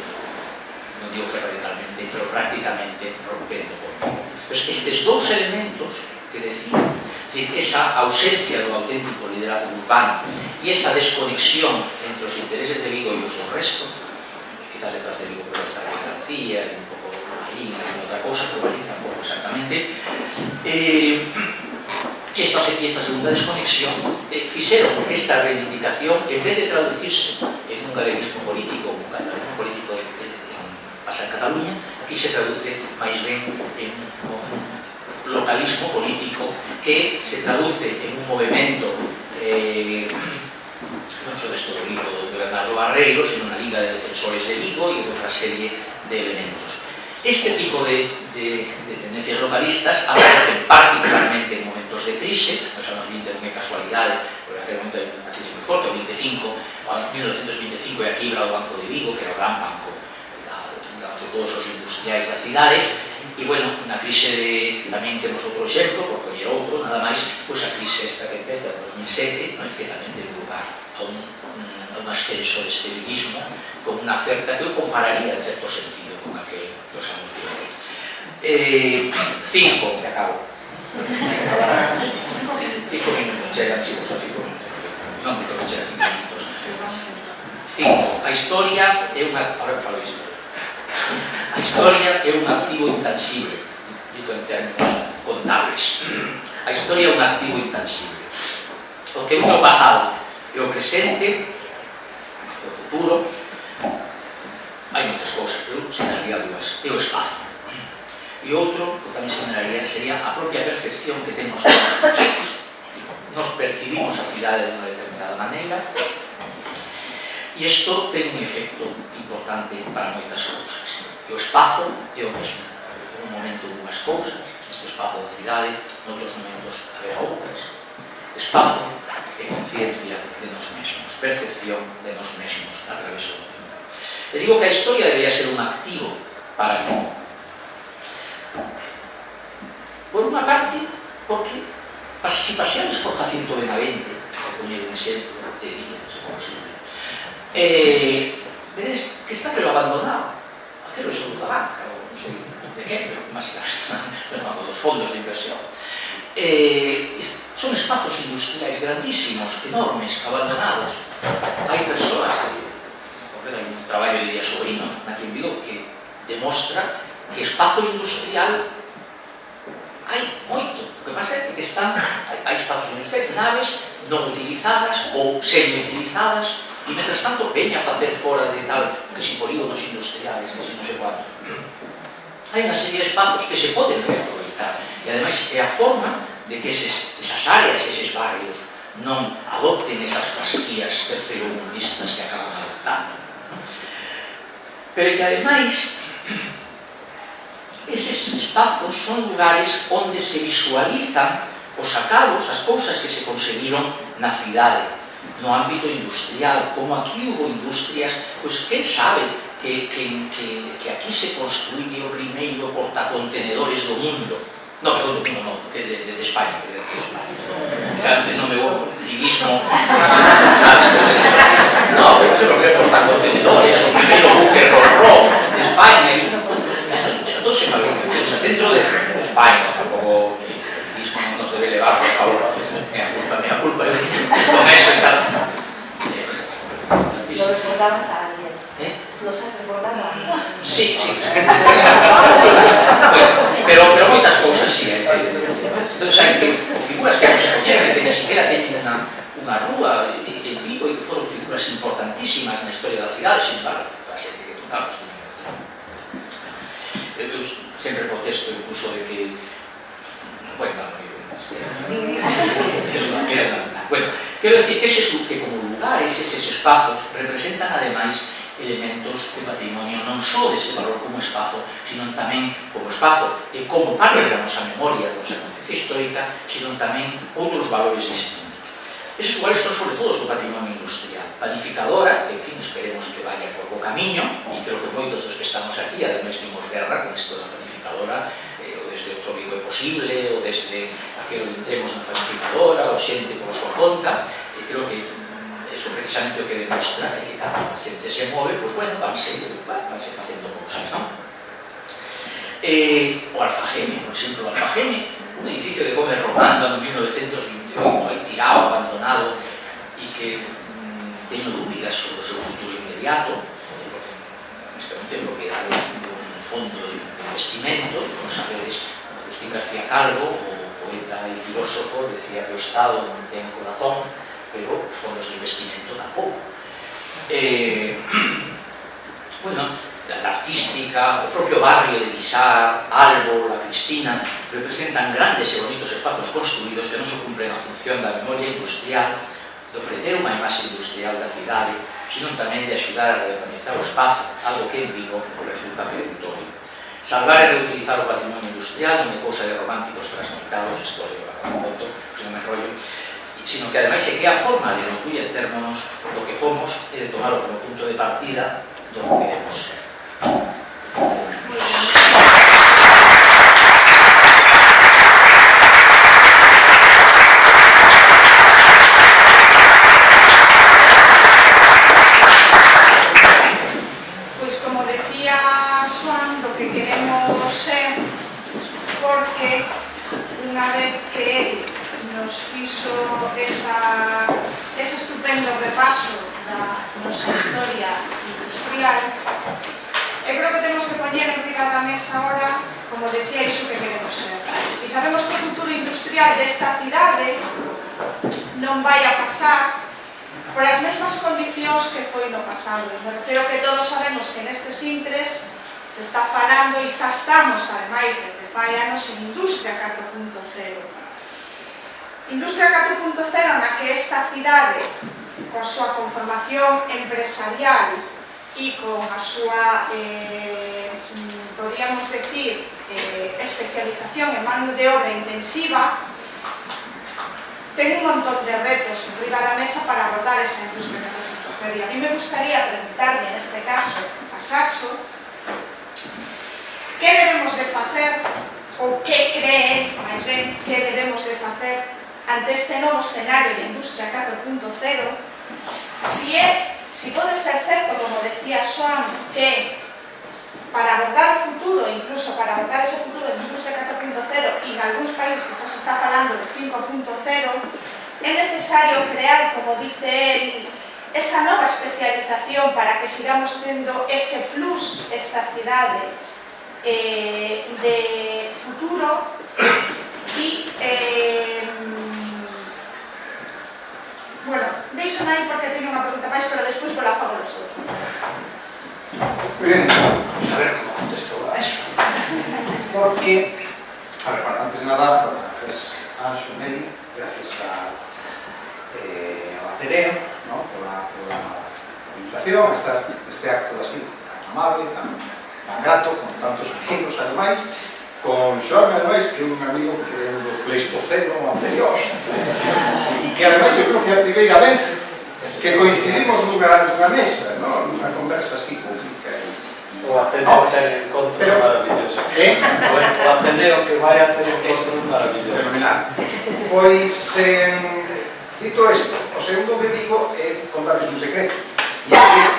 non digo que radicalmente, pero prácticamente rompendo por todo. Estes dous elementos que decían, esa ausencia do auténtico liderazgo urbano e esa desconexión entre os intereses de Vigo e os do resto, quizás detrás de Vigo puede estar García e un pouco Marín e outra cousa, pero Marín tampouco exactamente, e esta segunda desconexión fixeron que esta reivindicación, en vez de traducirse en un galeguismo político, un catalanismo político pasa en Cataluña, aquí se traduce máis ben en un localismo político que se traduce en un movimento non só desto do libro de Bernardo Barreiro, sino unha liga de defensores de Vigo e outra serie de elementos. Este tipo de tendencias localistas aparecen particularmente en momentos de crise, nos cidade, porque aquel momento hai unha crise moi forte, o 1925 é a quibra do Banco de Vigo, que era o gran banco de todos os industriais da cidade, e, bueno, na crise tamén temos outro exemplo, por poñer outro, nada máis, pois a crise esta que empeza en 2007, que tamén deu lugar a un ascenso deste lirismo, con unha oferta que eu compararía, en certo sentido, con aquel que os anos de hoy. 5, que acabo. 5 minutos, chegan, chicos, a 5 minutos. Non, creo que chegan 5 minutos. 5. A historia é unha... Ahora falo de historia. A historia é un activo intangible, dito en términos contables. A historia é un activo intangible. O que é o pasado e o presente, o futuro, hai moitas cousas, pero señalaría dúas. É o espazo. E outro, que tamén señalaría, sería a propia percepción que temos dos mesmos. Nos percibimos a cidade de unha determinada maneira e isto ten un efecto importante para moitas cousas. E o espazo é o mesmo. En un momento unhas cousas, este espazo da cidade, noutros momentos haberá outras. Espazo é conciencia de nos mesmos, percepción de nos mesmos a través do tempo. E digo que a historia debería ser un activo para mí. Por unha parte, porque se paseamos por Jacinto Benavente, por poñer un exemplo de día, se posible, vedes que está pelo abandonado. Aquelo é o da banca, ou non sei de que, pero máis dos fondos de inversión. Son espazos industriais grandísimos, enormes, abandonados. Hai persoas, hai un traballo de Díaz Sobrino aquí en Vigo que demostra que espazo industrial hai moito. O que pasa é que hai espazos industriais, naves non utilizadas ou semi-utilizadas, e, mentras tanto, veña a facer fora de tal, que si polígonos industriais, que si non sei cuántos. Hai unha serie de espazos que se poden reaproveitar, e, ademais, é a forma de que esas áreas, eses barrios, non adopten esas fasquías terceiromundistas que acaban adoptando. Pero que, ademais, eses espazos son lugares onde se visualizan os acados, as cousas que se conseguiron na cidade, no ámbito industrial. Como aquí hubo industrias, pois quen sabe que aquí se construye o primeiro portacontenedores do mundo. No, perdón, do mundo non, que de España, que de España. O sea, non me vou ligismo, sabes, no, pero se lo que é portacontenedores, o primeiro buque Ro-Ro de España, e todo se fabrica, o sea, dentro de España, tampouco, en fin, el ligismo non nos debe elevar, por favor, mea culpa, con eso e tal. Lo recordabas a alguien. ¿Los has recordado a alguien? Sí. Bueno, pero moitas cousas, sí. Entón, hai que figuras que non se coñecen, que ni siquiera teñen unha rúa en Vigo, e que foron figuras importantísimas na historia da cidade, sin embargo, a xente que tocamos. Eu sempre protesto incluso de que, bueno, bueno, quero decir que como lugares, eses espazos representan ademais elementos de patrimonio non só dese valor como espazo, sino tamén como espazo e como parte da nosa memoria, da nosa concepción histórica, sino tamén outros valores distintos. Esos lugares son sobre todo o patrimonio industrial. Panificadora, que, en fin, esperemos que vaya por bo camiño, e creo que moitos dos que estamos aquí, ademais dimos guerra con isto da panificadora, ou desde outro Vigo é posible, ou desde aquilo que entremos na panificadora, ou xente por súa conta, e creo que eso precisamente o que demostra é que cando a xente se move, pois, bueno, vanse facendo cousas, non? O Alfageme, por exemplo, o Alfageme, un edificio de Gómez Román do ano 1928, aí tirado, abandonado, e que teño dúbidas sobre o seu futuro inmediato, porque neste momento é propiedade dun fondo de investimento, non sabedes, Agustín García Calvo, o poeta e filósofo, decía que o Estado non ten corazón, pero os fondos de investimento tampouco. Bueno, la artística, o propio barrio de Guisar, Albo, La Cristina, representan grandes e bonitos espazos construídos que non só cumpren a función da memoria industrial, de ofrecer unha imaxe industrial da cidade, sino tamén de axudar a reorganizar o espazo, algo que en Vigo resulta perentorio. Salvar e reutilizar o patrimonio industrial non é cousa de románticos transmitados, historia, un punto, se non me rollo. sino que ademais é que a forma de enorgullecernos do que fomos e de tomarlo como punto de partida do que queremos ser. Pois como decía Xoan, do que queremos ser, porque unha vez que él nos fixo ese estupendo repaso da nosa historia industrial, eu creo que temos que poñer en riba da mesa ahora, como decía, iso que queremos ser. E sabemos que o futuro industrial desta cidade non vai a pasar por as mesmas condicións que foi no pasado. Me refiero que todos sabemos que nestes intres se está falando e xa estamos, ademais, desde fai anos en Industria 4.0. Industria 4.0 na que esta cidade, coa súa conformación empresarial e con a súa, podríamos decir, especialización en mano de obra intensiva, ten un montón de retos en riba da mesa para abordar esa Industria 4.0. E a mí me gustaría preguntarme, neste caso, a Sacho, que debemos de facer, ou que cree, máis ben, que debemos de facer ante este novo escenario de Industria 4.0, si pode ser certo, como decía Xoan, que para abordar o futuro, incluso para abordar ese futuro de Industria 4.0 e en algúns países que xa se está falando de 5.0, é necesario crear, como dice él, esa nova especialización para que sigamos tendo ese plus esta cidade de futuro e bueno, deixo aí porque teño unha pregunta máis, pero despois vou la fago los outros. Muy bien, vamos a ver cómo contesto a eso. Porque, a ver, bueno, antes de nada, bueno, gracias a Xomeli, gracias a Ateneo, ¿no? por la invitación a estar este acto así, tan amable, tan grato, con tantos amigos, además, con Xoan, además, que é un amigo que é do Pleistoceno anterior, e que además eu creo que é a primeira vez que coincidimos nunha mesa, ¿no? Nunha conversa así pública. O Ateneo ten encontros maravillosos. O Ateneo que vai a ter encontros maravillosos. Fenomenal. Pois, dito isto, o segundo que digo é contarles un secreto. E é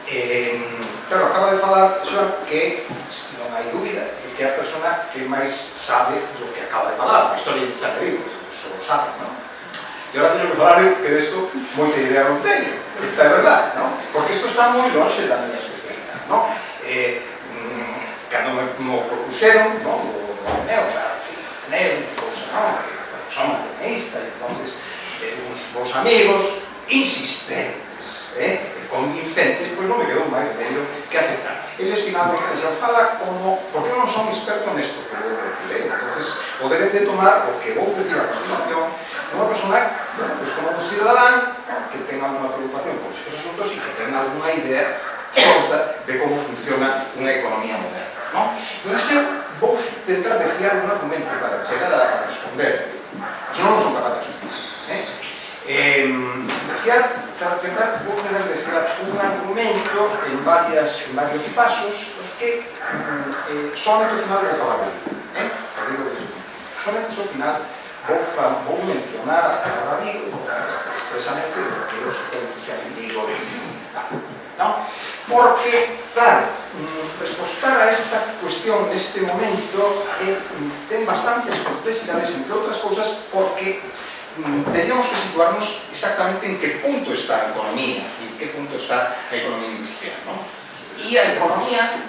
que, claro, acaba de falar Xoan que non hai dúbida que é a persona que máis sabe do que acaba de falar, a historia industrial de Vigo, só lo sabe, non? E agora teño que falar eu que desto moita idea non teño, esta é verdade, non? Porque isto está moi longe da miña especialidade, non? Cando me propuseron, non? O Ateneo, claro, Ateneo, cousa, non? Son ateneísta, e entonces uns bons amigos insistentes, convincentes, pois non me quedou máis medio que aceptar. Eles finalmente dixeron, fala como, porque non son experto nesto que vou decir, entonces o deben de tomar o que vou decir a continuación unha persona, pues como un cidadán que ten alguna preocupación por estos asuntos e que ten alguna idea solta de como funciona unha economía moderna, non? Entonces eu vou tentar de fiar un argumento para chegar a responder, senón non son capaz de responder, vou tentar de fiar un argumento en varios pasos os que somente ao final desta parte, somente ao final vou mencionar a palabra Vigo expresamente do que eu sector industrial en Vigo, non? Porque, claro, respostar a esta cuestión neste momento ten bastantes complexidades, entre outras cousas, porque teríamos que situarnos exactamente en que punto está a economía e en que punto está a economía industrial, non? E a economía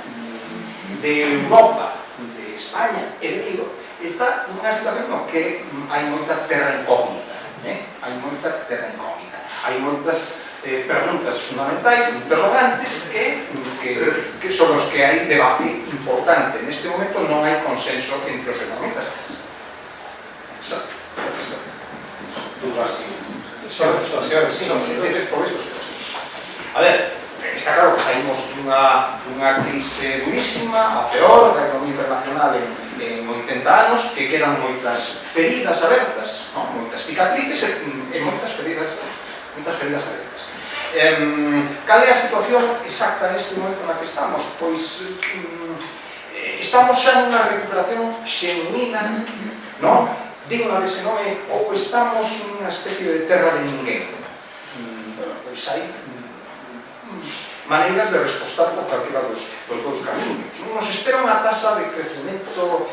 de Europa, de España e de Vigo está nunha situación no que hai moita terra incógnita, hai moita terra incógnita, hai moitas preguntas fundamentais, interrogantes que son os que hai debate importante. Neste momento non hai consenso entre os economistas. A ver, está claro que saímos dunha crise durísima, a peor da economía internacional en 80 anos, que quedan moitas feridas abertas, moitas cicatrices cicatrices e moitas feridas abertas. Cal é a situación exacta neste momento na que estamos? Pois estamos xa nunha recuperación xenuína, non? Digna dese nome, ou estamos nunha especie de terra de ninguén. Pois hai maneiras de respostar por calquera dos dous camiños. Nos espera unha tasa de crecimento,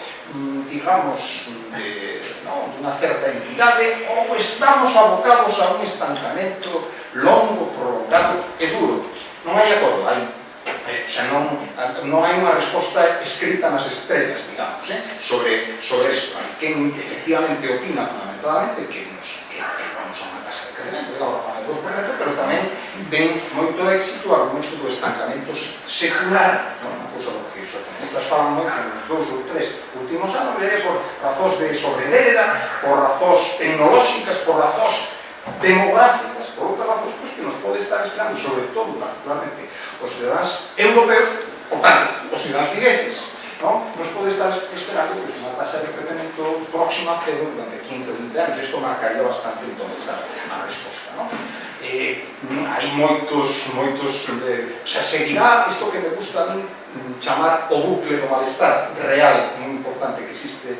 digamos, dunha certa entidade, ou estamos abocados a un estancamento longo, prolongado e duro. Non hai acordo, non hai unha resposta escrita nas estrelas, digamos, sobre isto. Hai quen efectivamente opina fundamentadamente que vamos a unha tasa de crecimento, digamos, a 2%, pero tamén ten moito éxito o argumento do estancamento secular, unha cousa do que os economistas falan moito nos 2 ou 3 últimos anos, por razóns de sobredéreda, por razóns tecnolóxicas, por razóns demográficas, por outras razóns que nos pode estar esperando, sobre todo, particularmente, os cidadáns europeos, por tanto, os cidadáns vigueses, nos pode estar esperando unha tasa de crecemento próxima a cero durante 15 ou 20 anos. Isto marcaría bastante entonces a resposta. Hai moitos, seguirá isto que me gusta a mí chamar o bucle do malestar real, moi importante que existe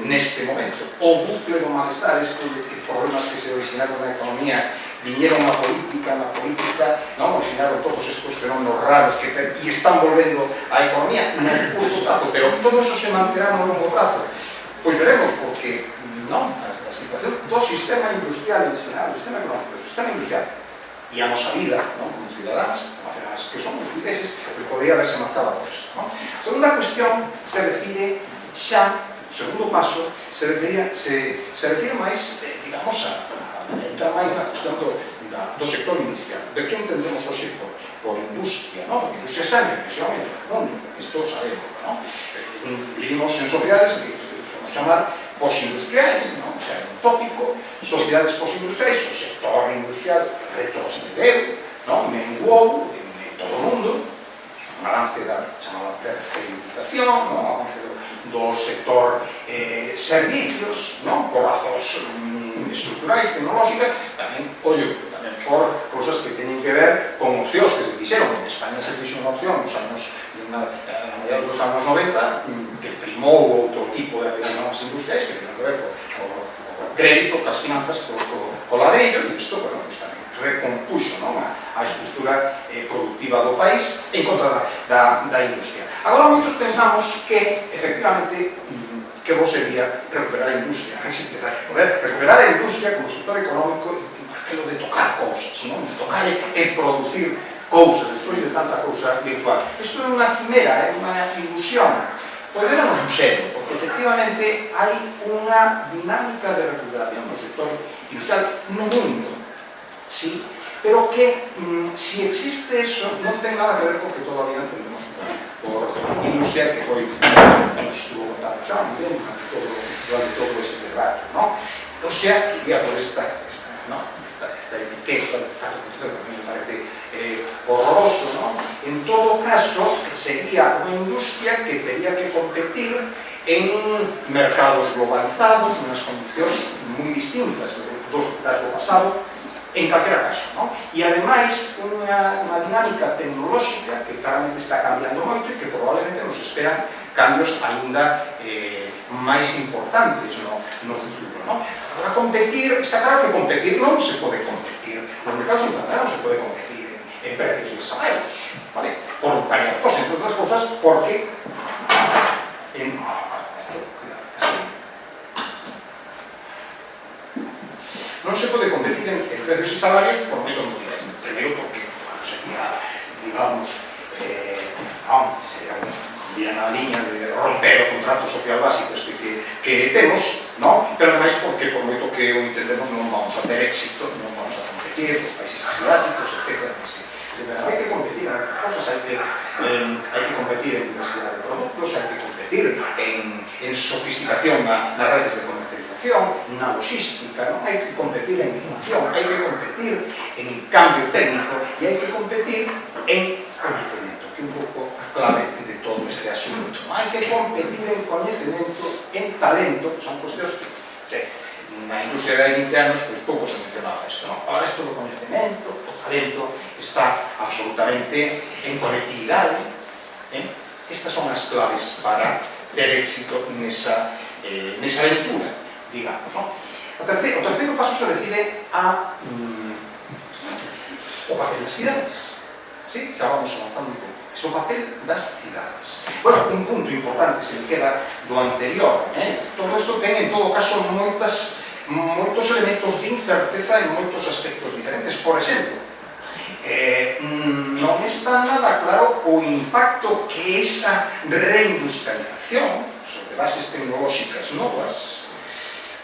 neste momento. O bucle do malestar, isto de que problemas que se originaron na economía viñeron na política, originaron todos estos fenómenos raros que están volvendo á economía no curto plazo, pero todo eso se manterá no longo plazo. Pois veremos, porque a situación do sistema industrial en xeral, do sistema económico, do sistema industrial e a nosa vida, como cidadáns, que somos vigueses, podría haberse marcado por isto. A segunda cuestión se refire xa, o segundo paso, se refire máis, digamos, entrar máis na cuestión do sector industrial. De que entendemos hoxe por industria? Porque a industria está en regresión en todo o mundo, isto sabemos. Vivimos en sociedades que podemos chamar posindustriais, o sea, un tópico, sociedades posindustriais, o sector industrial retrocedeu, menguou en todo o mundo, un avance da chamada terceirización, avance do sector servicios, por razóns estructurais, tecnolóxicas, tamén por cousas que teñen que ver con opcións que se fixeron. En España se fixe unha opción nos anos, a mediados dos anos 90, que primou outro tipo de actividades industriais que teñen que ver co crédito, cas finanzas, co ladrillo, e isto, tamén recompuxo a estructura productiva do país en contra da industria. Agora, moitos pensamos que, efectivamente, que vos sería recuperar a industria, recuperar a industria como sector económico, aquilo de tocar cousas, tocar e producir cousas, despois de tanta cousa virtual. Isto é unha quimera, é unha ilusión. Poderemos un serio, porque efectivamente hai unha dinámica de recuperación no sector industrial no mundo, sí, pero que, si existe eso, non ten nada que ver con que todavía entendemos por industria que foi, nos estuvo contando xa moi ben durante todo este debate, o sea, que iría por esta etiqueta, que a mí me parece horroroso, en todo caso, sería unha industria que tería que competir en mercados globalizados, unas condicións moi distintas das do pasado, en calquera caso, e ademais unha dinámica tecnolóxica que claramente está cambiando moito e que probablemente nos esperan cambios aínda máis importantes no futuro. Agora, competir, está claro que competir non se pode competir, nos mercados internacionais non se pode competir en precios e salarios, por varias cosas, entre outras cosas, porque non se pode competir en precios e salarios por moitos motivos. Primeiro, porque sería, digamos, sería na liña de romper o contrato social básico que temos, pero ademais porque por moito que o entendemos non vamos a ter éxito, non vamos a competir con países asiáticos, etc. Hai que competir en outras cosas, hai que competir en diversidade de produtos, hai que competir en sofisticación nas redes de comercialización, na logística, hai que competir en innovación, hai que competir en cambio técnico e hai que competir en coñecemento, que é un pouco a clave de todo este asunto. Hai que competir en coñecemento, en talento, que son cuestións que na industria de 20 anos, pois pouco se mencionaba isto, non? Ahora isto do coñecemento, o talento, está absolutamente en conectividade, estas son as claves para ter éxito nesa aventura, digamos, non? O terceiro paso se refire a o papel das cidades. Sí? Xa vamos avanzando un pouco. É o papel das cidades. Bueno, un punto importante se me queda do anterior. Todo isto ten, en todo caso, moitos elementos de incerteza en moitos aspectos diferentes. Por exemplo, non está nada claro o impacto que esa reindustrialización sobre bases tecnolóxicas novas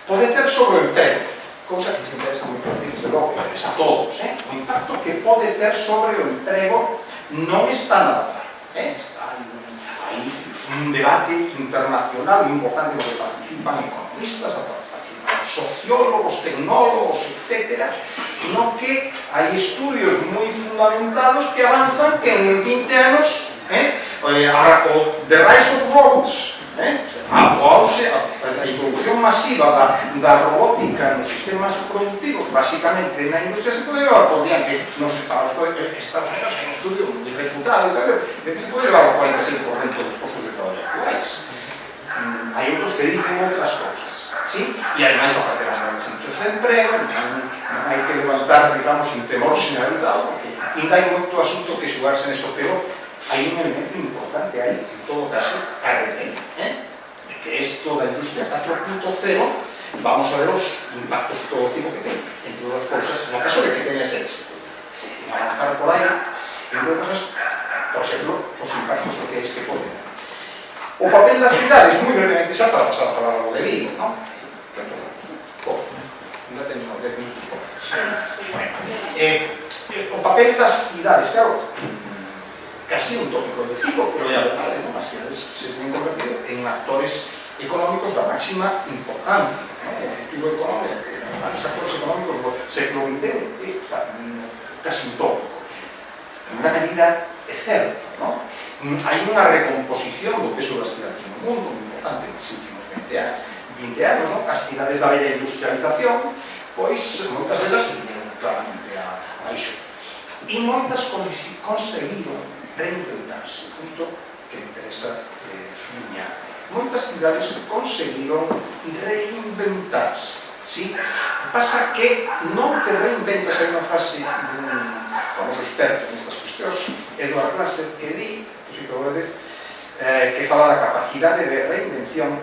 pode ter sobre o emprego, cousa que se interesa moito a ti, desde logo, interesa a todos. O impacto que pode ter sobre o emprego non está nada claro. Está aí un debate internacional moi importante no que participan economistas, participan sociólogos, tecnólogos, etc., no que hai estudios moi fundamentados que avanzan que en 20 anos the rise of robots, a introducción masiva da robótica nos sistemas productivos, basicamente na industria, se pode levar por diante nos Estados Unidos, hai un estudio moi refutado de que se pode levar o 45% dos postos de traballo actuais. Hai outros que dicen outras cousas, sí? E ademais aparecerán novos nichos de emprego, non hai que levantar, digamos, un temor generalizado, porque ainda hai moito asunto que xugarse nesto, pero hai un elemento importante aí, en todo caso, a retener, de que isto da industria 4.0 vamos a ver os impactos de todo tipo que ten, entre outras cousas, no caso de que teña ese éxito. En avanzar por aí, entre outras cosas, por exemplo, os impactos sociais que poden. O papel das cidades, moi brevemente xa para pasar a falar algo de Vigo, non? Ainda teño 10 minutos por o papel das cidades, claro, casi un tópico de Vigo, pero ya verdade, non? As cidades se teñen convertido en actores económicos da máxima importancia, o futuro económico, os actores económicos do século XX, casi un tópico. En unha medida é certo, non? Hai unha recomposición do peso das cidades no mundo moi importante nos últimos 20 anos, non? As cidades da bella industrialización, pois moitas delas se viñeron claramente a baixo. E moitas conseguiron reinventarse, punto que me interesa subliñar. Moitas cidades conseguiron reinventarse, sí? Pasa que non te reinventas, hai unha frase dun famoso experto nestas cuestións, Edward Glaser, que di, que vou decir, que fala da capacidade de reinvención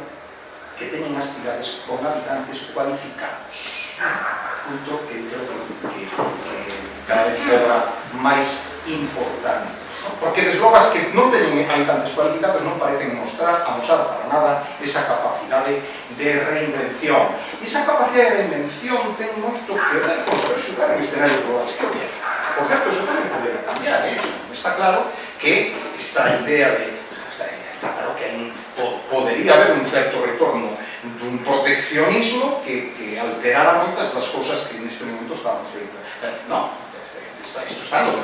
que teñen as cidades con habitantes cualificados. Punto que creo que cada vez cobra máis importante. Porque desde logo as que non teñen habitantes cualificados non parecen amosar para nada esa capacidade de reinvención. E esa capacidade de reinvención ten moito que ver con saber xugar en escenarios globais. Que obvio. Por certo, eso tamén podría cambiar, Está claro que esta idea de... Está claro que podería haber un certo retorno dun proteccionismo que alterara moitas das cousas que neste momento estamos vendo. Non, isto está no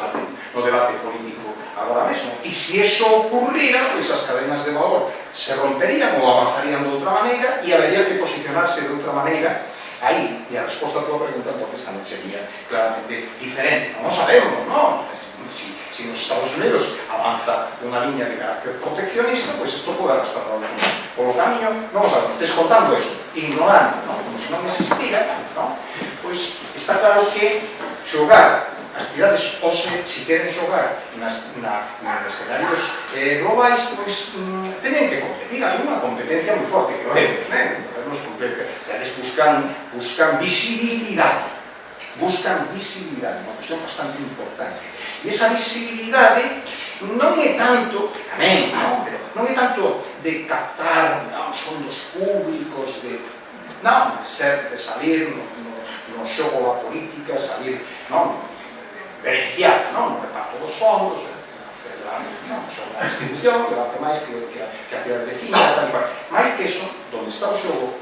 debate político agora mesmo. E se iso ocurrira, pois as cadenas de valor se romperían ou avanzarían de outra maneira e habería que posicionarse de outra maneira aí. E a resposta a tua pregunta entonces tamén sería claramente diferente. Non sabemos, non? Si nos Estados Unidos avanza unha liña de carácter proteccionista, pois isto pode arrastrar polo camiño, non o sabemos, descontando eso, ignorando, como se non existira, pois está claro que xogar as cidades hoxe, se queren xogar nos escenarios globais, pois teñen que competir, hai unha competencia moi forte que vemos, as cidades buscan visibilidade, unha cuestión bastante importante. E esa visibilidade non é tanto, tamén, pero non é tanto de captar, digamos, fondos públicos, de salir no xogo da política, salir, beneficiar, no reparto dos fondos, a institución, debate máis que a cidade vecina, máis que eso, onde está o xogo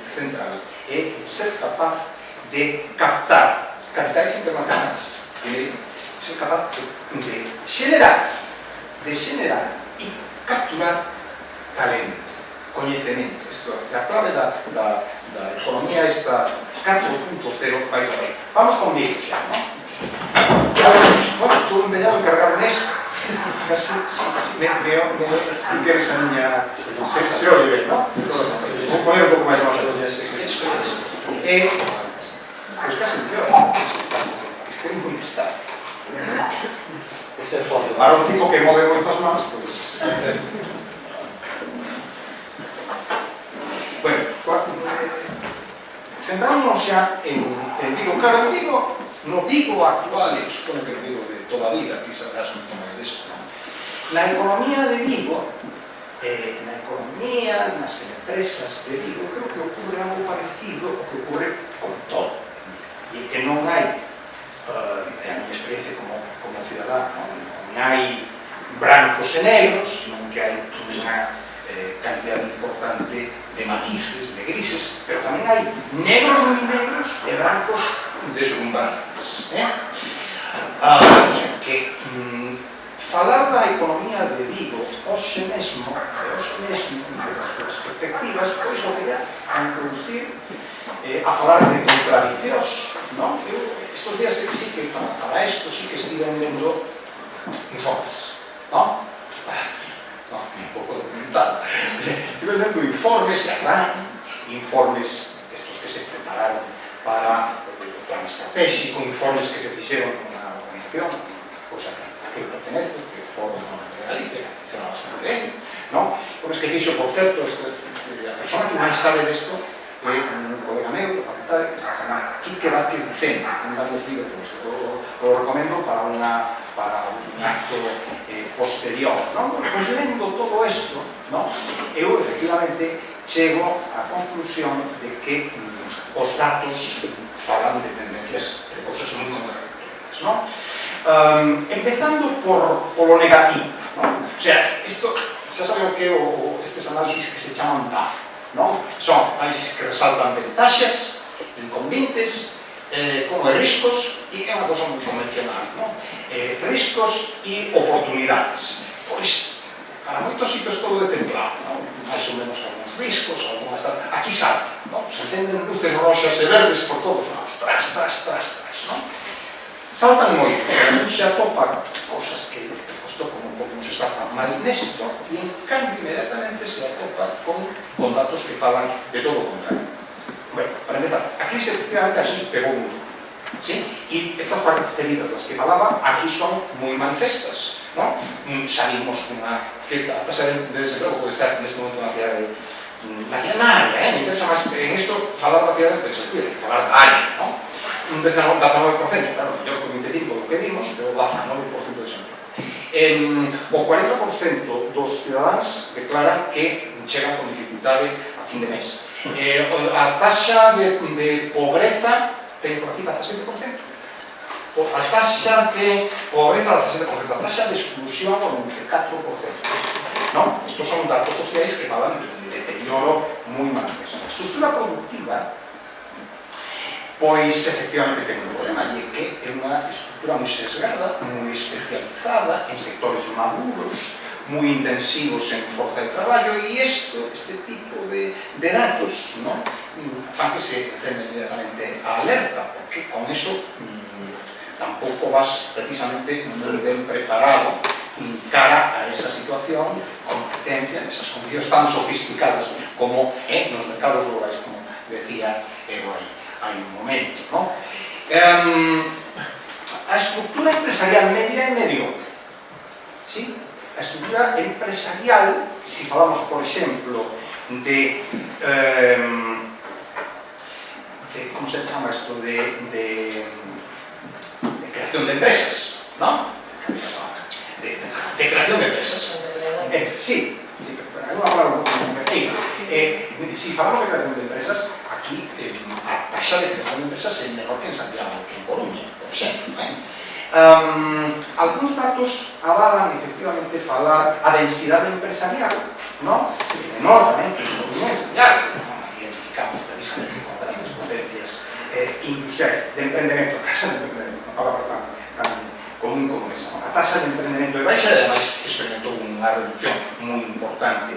central, é ser capaz de captar capitais internacionais, ser capaz de generar e capturar talento. coñecemento. A clave da economía esta 4.0 vai por aí. Vamos con Vigo xa, non? Bueno, estuve empeñado en cargar nesto. Casi me interesa a miña... Se oye ben, non? Vou poner un pouco máis noso. Pois casi peor. Estou moi estable. Para un tipo que move moitas mans, pois... Bueno, centrámonos xa en Vigo. Claro, no Vigo actual, e supoño que no Vigo de toda a vida, aquí sabrás moito máis disso. Na economía de Vigo, nas empresas de Vigo, creo que ocurre algo parecido ao que ocurre con todo. E que non hai, é a miña experiencia como ciudadano, non hai brancos e negros, non que hai unha cantidad importante de matices, de grises, pero tamén hai negros moi negros e brancos deslumbrantes. O sea, que falar da economía de Vigo hoxe mesmo, das súas perspectivas, pois o que a introducir a falar de contradiccións, non? Estos días sí que para isto sí que estiven vendo informes, non? Un pouco documentado. Estiven vendo informes de Aclan, informes estos que se prepararon para o plan estratégico, informes que se fixeron na organización, cosa que pertenece, que é o Foro Económico de Galicia, que funciona bastante ben, non? Informes que fixo, por certo, a persona que máis sabe desto é un colega meu da facultade que se chama Quique Vázquez Vicente, ten varios libros, o recomendo para un acto posterior, non? Pois lendo todo isto, non? Eu efectivamente chego á conclusión de que os datos falan de tendencias de cosas moi contradictorias, non? Empezando polo negativo, non? O sea, isto, xa saben o que estes análisis que se chaman TAF, non? Son análisis que resaltan ventaxas, inconvenientes, como riscos, e é unha cosa moi convencional, non? Riscos e oportunidades. Pois, para moitos sitios todo é templado, non? Mais ou menos algúns riscos, algunhas tal... Aquí salta, non? Se encenden luces roxas e verdes por todos lados, tras, non? Saltan moitos, non se atopa cosas que isto como un pouco nos está tan mal nesto, e en cambio inmediatamente se atopa con datos que falan de todo o contrario. Bueno, para empezar, a crise efectivamente aquí pegou un duro, ¿sí? E estas particularidades das que falaba aquí son moi manifestas, ¿no? Salimos que a tasa de desemprego pode estar neste momento na cidade na área, me interesa máis en isto falar da cidade, pero se puede falar da área, ¿no? Un 19%, claro, mellor que o 25% do que vimos, pero 19% de desemprego. O 40% dos cidadáns declaran que chegan con dificultade a fin de mes. A taxa de pobreza ten por aquí 17%. A taxa de pobreza 17%, a taxa de exclusión o 94%. Non? Estos son datos sociais que falan de deterioro moi manifesto. A estructura productiva, pois efectivamente ten un problema, e é que é unha estructura moi sesgada, moi especializada en sectores maduros, moi intensivos en forza de traballo, e este tipo de datos, non? Fan que se encende inmediatamente a alerta, porque con eso tampouco vas precisamente moi ben preparado cara a esa situación, competencia, en esas condicións tan sofisticadas como nos mercados globais, como decía Evo hai un momento, non? A estructura empresarial media é mediocre, sí? A estructura empresarial, se falamos, por exemplo, de como se chama isto, de creación de empresas, non? De creación de empresas. Sí, hai unha palabra un pouco competitiva. Se falamos de creación de empresas, aquí a taxa de creación de empresas é menor que en Santiago, que en Coruña, por exemplo. Alguns datos avalan efectivamente falar a densidade empresarial, non? Menor tamén que en Coruña e Santiago. Identificamos precisamente con grandes potencias industriais de emprendemento, a taxa de emprendemento, unha palabra tan común como esa. A taxa de emprendemento de baixa, e ademais experimentou unha reducción moi importante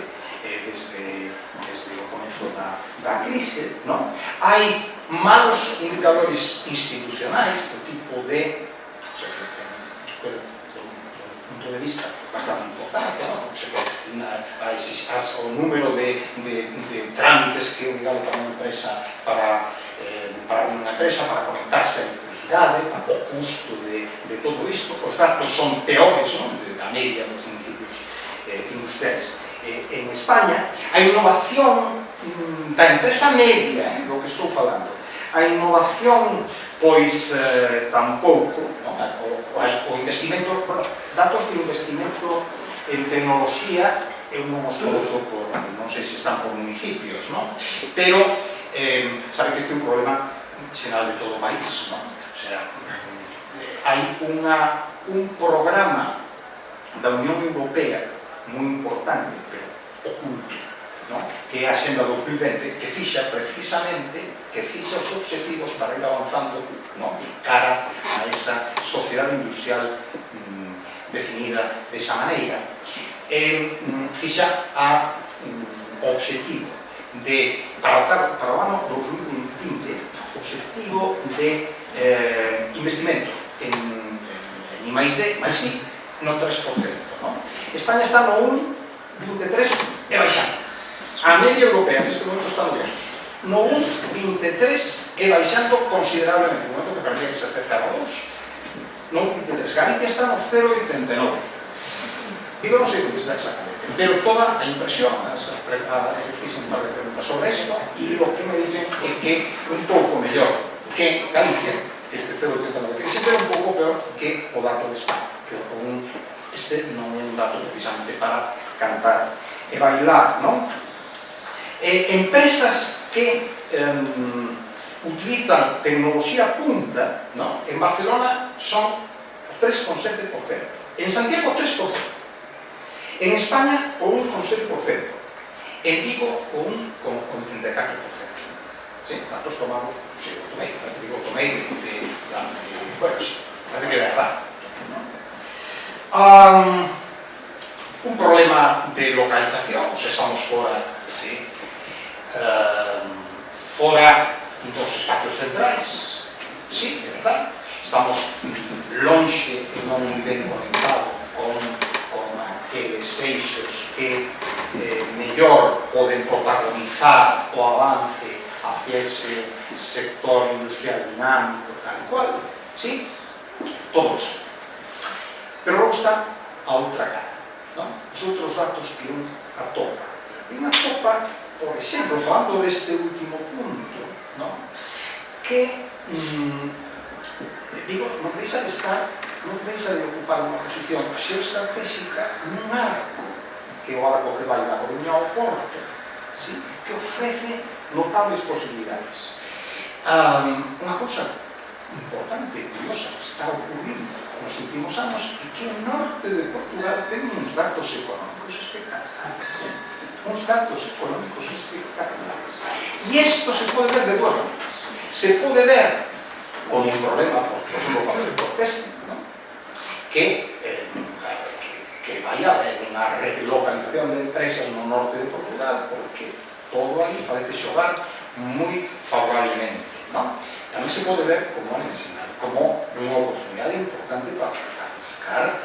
comienzo da crise, ¿no? Hai malos indicadores institucionais do tipo de, o sea, que do punto de vista bastante importante, ¿no? O sea, o número de trámites que obrigado para unha empresa para conectarse a electricidade, o custo de todo isto, os datos son peores, ¿no? Da media dos municipios industriais. En España, a innovación da empresa media, do que estou falando, a innovación, pois, tampouco, ¿no? O investimento, bueno, datos de investimento en tecnoloxía, eu non os conozo por, non sei se están por municipios, ¿no? Pero, sabe que este é un problema xeral de todo o país, ¿no? O sea, hai un programa da Unión Europea moi importante, pero oculto, ¿no? Que é a Xenda 2020, que fixa precisamente os objetivos para ir avanzando, ¿no? Cara a esa sociedade industrial definida desa maneira. Fixa o objetivo de, para o ano 2020, objetivo de investimento en I+D, máis I, no 3%, ¿no? España está no 1,23 e baixando. A media europea neste momento está no 2. No 1,23 e baixando considerablemente, no momento que parecía que se acercaba a 2. No 1,23. Galicia está no 0,89. Digo, non sei onde está exactamente, pero toda a impresión, dicís un par de preguntas sobre isto, e o que me dicen é que un pouco mellor que Galicia, este 0,89, que sempre é un pouco peor que o dato de España, que este non é un dato precisamente para cantar e bailar, non? Empresas que utilizan tecnoloxía punta, ¿no? En Barcelona son 3,7%, en Santiago 3%, en España o 1,7%, en Vigo o 1,84%. Sí, datos tomados, sí, tomei bueno, sí, parece que é verdad, ¿no? Un problema de localización, o sea, estamos fora dos espacios centrais, sí, é verdad, estamos longe e non ben conectados con aqueles eixos que mellor poden protagonizar o avance hacia ese sector industrial dinámico tal cual, sí, todo eso. Pero logo está a outra cara, ¿no? Os outros datos que un atopa. E un atopa, por exemplo, falando deste último punto, ¿no? Que, digo, non deixa de estar, non deixa de ocupar unha posición xeoestratégica nun arco, que é o arco que vai da Coruña ao Porto, ¿sí? Que ofrece notables posibilidades. Unha cousa importante, curiosa, que está ocurrindo nos últimos anos é que o norte de Portugal ten uns datos económicos espectaculares, uns datos económicos espectaculares. E isto se pode ver de dúas maneras. Se pode ver con un problema, por exemplo, para o sector téstil, ¿no? Que vai a haber unha relocalización de empresas no norte de Portugal, porque todo ali parece xogar moi favorablemente, ¿no? Tamén se pode ver como unha necesidade, como unha oportunidade importante para buscar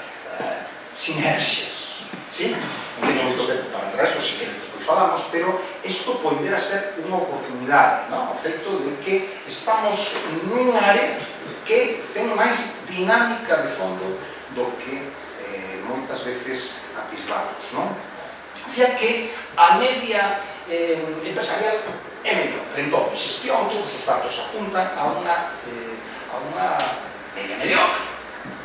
sinerxias, ¿sí? Non teño moito tempo para o resto, se queres despois falamos, pero isto podera ser unha oportunidade, ¿no? O feito de que estamos nun área que ten máis dinámica de fondo do que moitas veces atisbamos, ¿no? Dicía que a media empresarial é mellor, entón, xestión, todos os datos apuntan a unha media mediocre,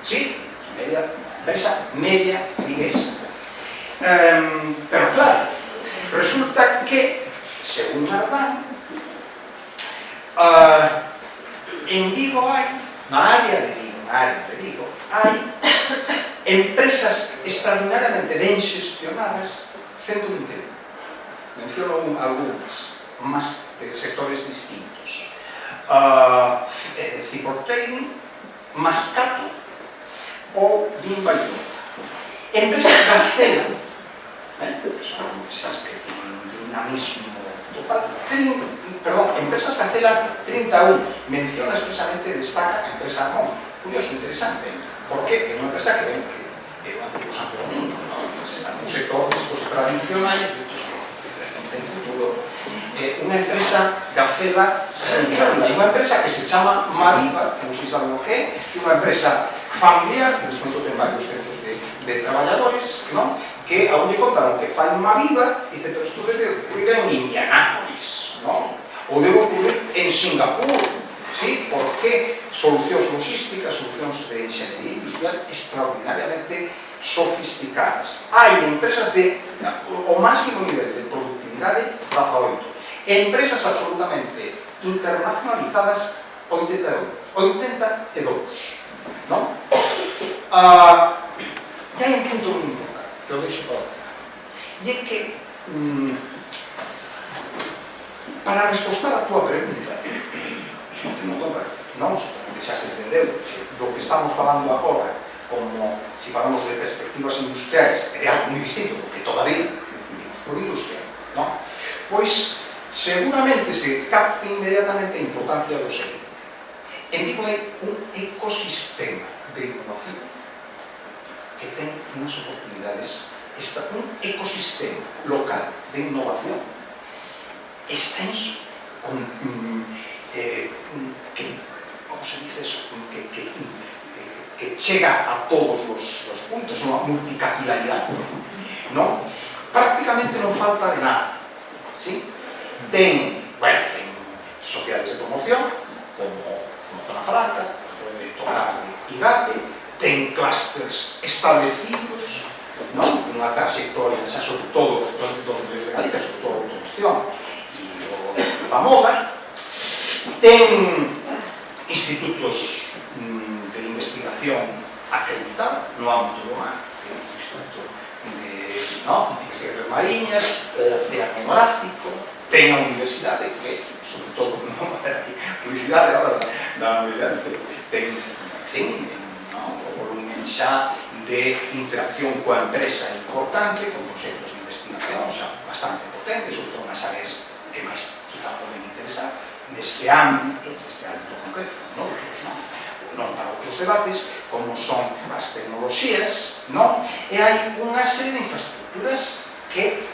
¿sí? Empresa media viguesa. Pero claro, resulta que, según Ardán, en Vigo hai, na área de Vigo, hai empresas extraordinariamente ben xestionadas, 121. Menciono algunhas, mas de sectores distintos. Cipor Trading, Mascato ou Bimba e Nota. Empresas que cancelan, son empresas que tienen un dinamismo total, empresas cancelan 31, menciona expresamente, destaca a empresa Armón. Curioso, interesante, porque é unha empresa que é o antigo Santo Domingo, está nun sector destos tradicionais, destos que ten futuro, unha empresa cancela significativa, unha empresa que se chama Maviva, que non sei saben o que é, unha empresa familiar, que neste momento ten varios centros de traballadores, ¿no? Que aún lle contaron que fai Maviva, dice, pero isto debe ocurrir en Indianápolis, ¿no? Ou debe ocurrir en Singapur, ¿sí? Porque solucións logísticas, solucións de enxeñería industrial extraordinariamente sofisticadas. Hai empresas de o máximo nivel de productividade da FAO, empresas absolutamente internacionalizadas 82, ¿no? E hai un punto moi importante que o deixo para falar, e é que para responder a túa pregunta, non xa se entendeu do que estamos falando agora, como se falamos de perspectivas industriais, é algo moi distinto do que todavía vimos por industria, non? Pois seguramente se capte inmediatamente a importancia do seguinte. En Vigo hai un ecosistema de innovación que ten unhas oportunidades, un ecosistema local de innovación extenso, con como se dice eso, que chega a todos os puntos, unha multicapilaridade, non? Prácticamente non falta de nada, ¿sí? Ten sociedades de promoción, como Zona Franca, pode tocar de IGATE, ten clústeres establecidos, non? Unha trayectoria, xa sobre todo dos medios de Galicia, sobre todo a automoción e a moda, ten institutos de investigación acreditados no ámbito do mar, ten un instituto de investigacións mariñas, oceanográfico, ten a universidade que, sobre todo, non mater aquí, publicidade da universidade, ten o volumen xa de interacción coa empresa importante, con consellos de investigación xa bastante potentes, sobre todo nas áreas que máis quizá poden interesar neste ámbito concreto, non para outros debates, como son as tecnoloxías, e hai unha serie de infraestructuras que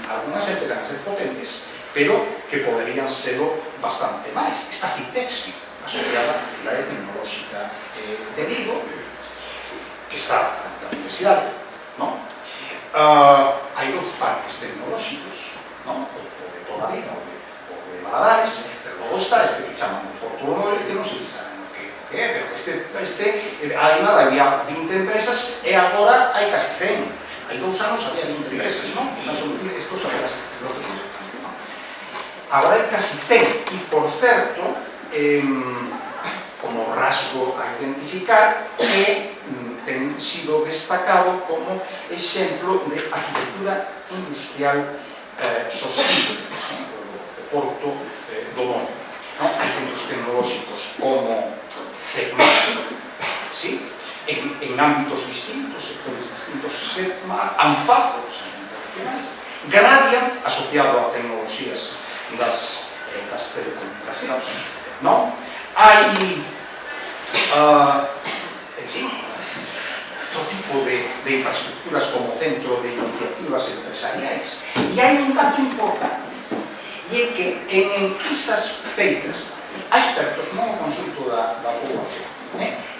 algunhas empezaron a ser potentes, pero que poderían serlo bastante máis. Esta Citexpi, asociada á Cidade Tecnolóxica de Vigo, que está na universidade, hai dous parques tecnolóxicos, o de toda a vida, o de Valadares, pero logo está este que chaman o Porto do Noel, que non sei se saben o que é, pero hai nada, había 20 empresas e agora hai casi 100. Hai 2 anos había 20 empresas, non? Isto son casi 100. Agora hai casi 100, e por certo, como rasgo a identificar, ten sido destacado como exemplo de arquitectura industrial sostible, o Porto do Noel. Hai centros tecnolóxicos como CEPMAR, en ámbitos distintos, sectores distintos, CEPMAR, ANFAP, Gradiant, asociado a tecnoloxías das telecomunicacións, hai, en fin, todo tipo de infraestructuras como centro de iniciativas empresariais. E hai un dato importante, e é que en enquisas feitas a expertos, non o consulto da poboación,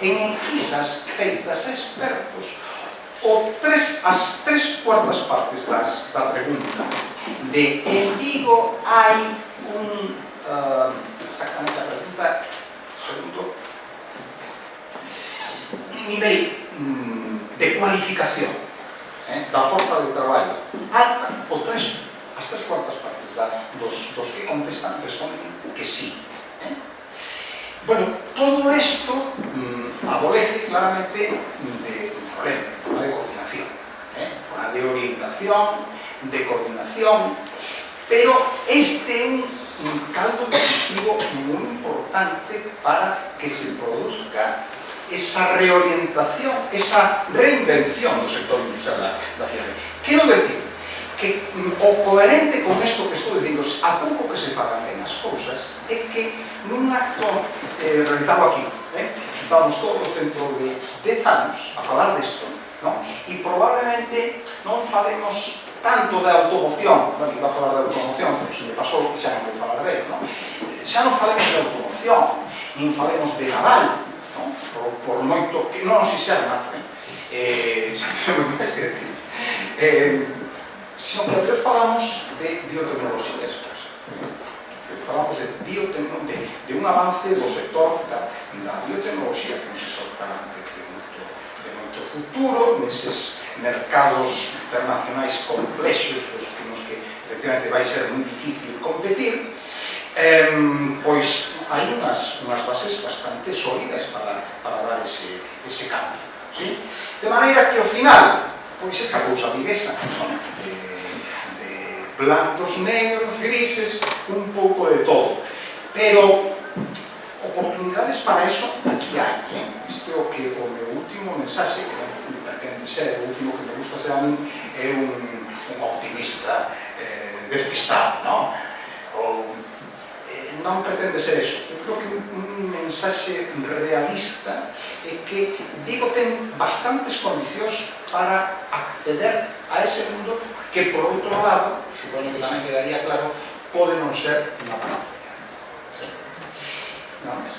en enquisas feitas a expertos, as 3/4 partes da pregunta de en Vigo hai exactamente a pregunta, segundo, un nivel de cualificación da forza de traballo alta, as 3/4 partes dos que contestan responden que sí. Bueno, todo isto adolece claramente de un problema de coordinación, de orientación, de coordinación, pero este é un caldo positivo moi importante para que se produzca esa reorientación, esa reinvención do sector industrial da cidade. Quero decir que o coherente con isto que estou dicindo, a pouco que se fagan ben as cousas, é que nun acto realizado aquí, estamos todos dentro de 10 anos a falar disto, ¿no? E probablemente non falemos tanto de automoción, bueno, iba a falar de automoción, pero se me pasou que xa non vou falar dele, ¿no? Xa non falemos de automoción, nin falemos de naval, ¿no? Por moito que non se xa remate, xa teño moito máis que decir. Sino que a veces falamos de biotecnoloxías, falamos de biotecnoloxía, de un avance do sector da biotecnoloxía, que é un sector claramente de moito futuro, neses mercados internacionais complexos, nos que efectivamente vai ser moi difícil competir, pois hai unhas bases bastante sólidas para dar ese cambio. De maneira que ao final, pois esta cousa viguesa, de blancos, negros, grises, un pouco de todo. Pero oportunidades para eso aquí hai. Este é o meu último mensaxe, que non pretende ser, o último que me gusta ser a mí, é un optimista despistado, non? Non pretende ser eso. Eu creo que un mensaxe realista é que Vigo ten bastantes condicións para acceder a ese mundo que, por outro lado, supoño que tamén quedaría claro, pode non ser unha panacea. Non é?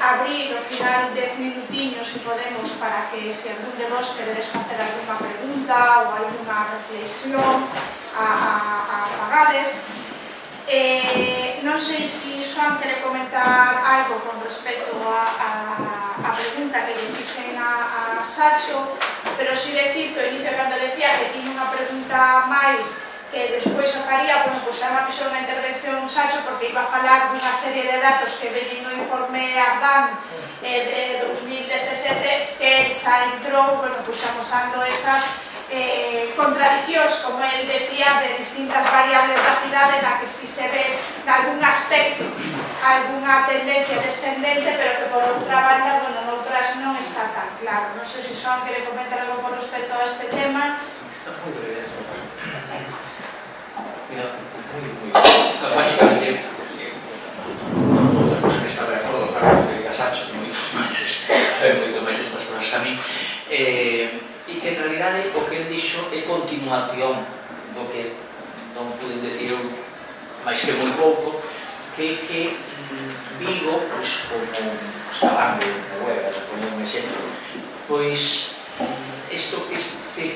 Abrir ao final 10 minutiños, se podemos, para que se algún de vos queredes facer alguna pregunta ou alguna reflexión a fagades. Non sei se Xoan quere comentar algo con respecto a pregunta que lle fixen a Sacho, pero si decir que o inicio cando decía que tiña unha pregunta máis que despois o faría, bueno, pois xa me fixou unha intervención Sacho porque iba a falar dunha serie de datos que veñen no informe Ardán de 2017 que xa entrou, bueno, pois amosando esas contradiccións, como el decía, de distintas variables da cidade na que si se ve en algún aspecto alguna tendencia descendente, pero que por outra banda, bueno, noutras non está tan claro. Non sei se Xoan quere comentar algo con respecto a este tema. Muy breve. Mira, muy básicamente, outra cosa que está de acordo para que diga Sacho, moito máis estas cosas que a mí, e que en realidade o que el dixo é continuación do que non pude decir eu máis que moi pouco, que Vigo, pois como Escalango, Noruega, poñer un exemplo, pois este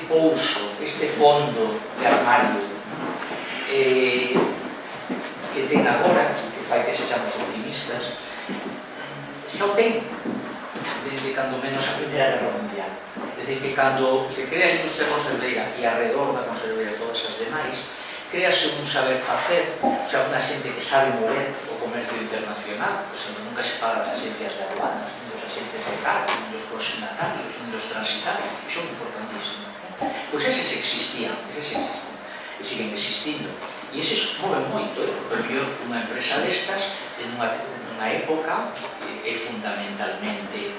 pouso, este fondo de armario que ten agora, que fai que sexamos optimistas, xa o ten desde cando menos a Primeira Guerra Mundial. É dicir, que cando se crea a industria conserveira e alrededor da conserveira todas as demais, créase un saber facer, o sea, unha xente que sabe mover o comercio internacional, pois nunca se fala das agencias de aduanas, nin dos agentes de carga, nin dos consignatarios, nin dos transitarios, que son importantísimos. Pois eses existían, e siguen existindo. E eses moven moito, porque unha empresa destas, en unha época, é fundamentalmente,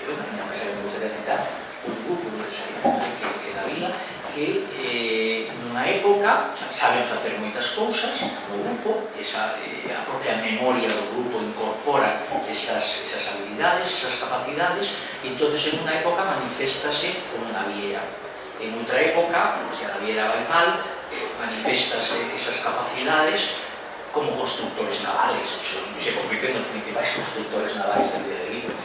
unha empresa que me gustaría citar, un grupo empresarial que da Vila, que nunha época saben facer moitas cousas no grupo, a propia memoria do grupo incorpora esas habilidades, esas capacidades, e entonces en unha época maniféstase como naviera. En outra época, se a naviera vai mal, maniféstase esas capacidades como constructores navales, se convirten nos principais constructores navales da vida de Vigo.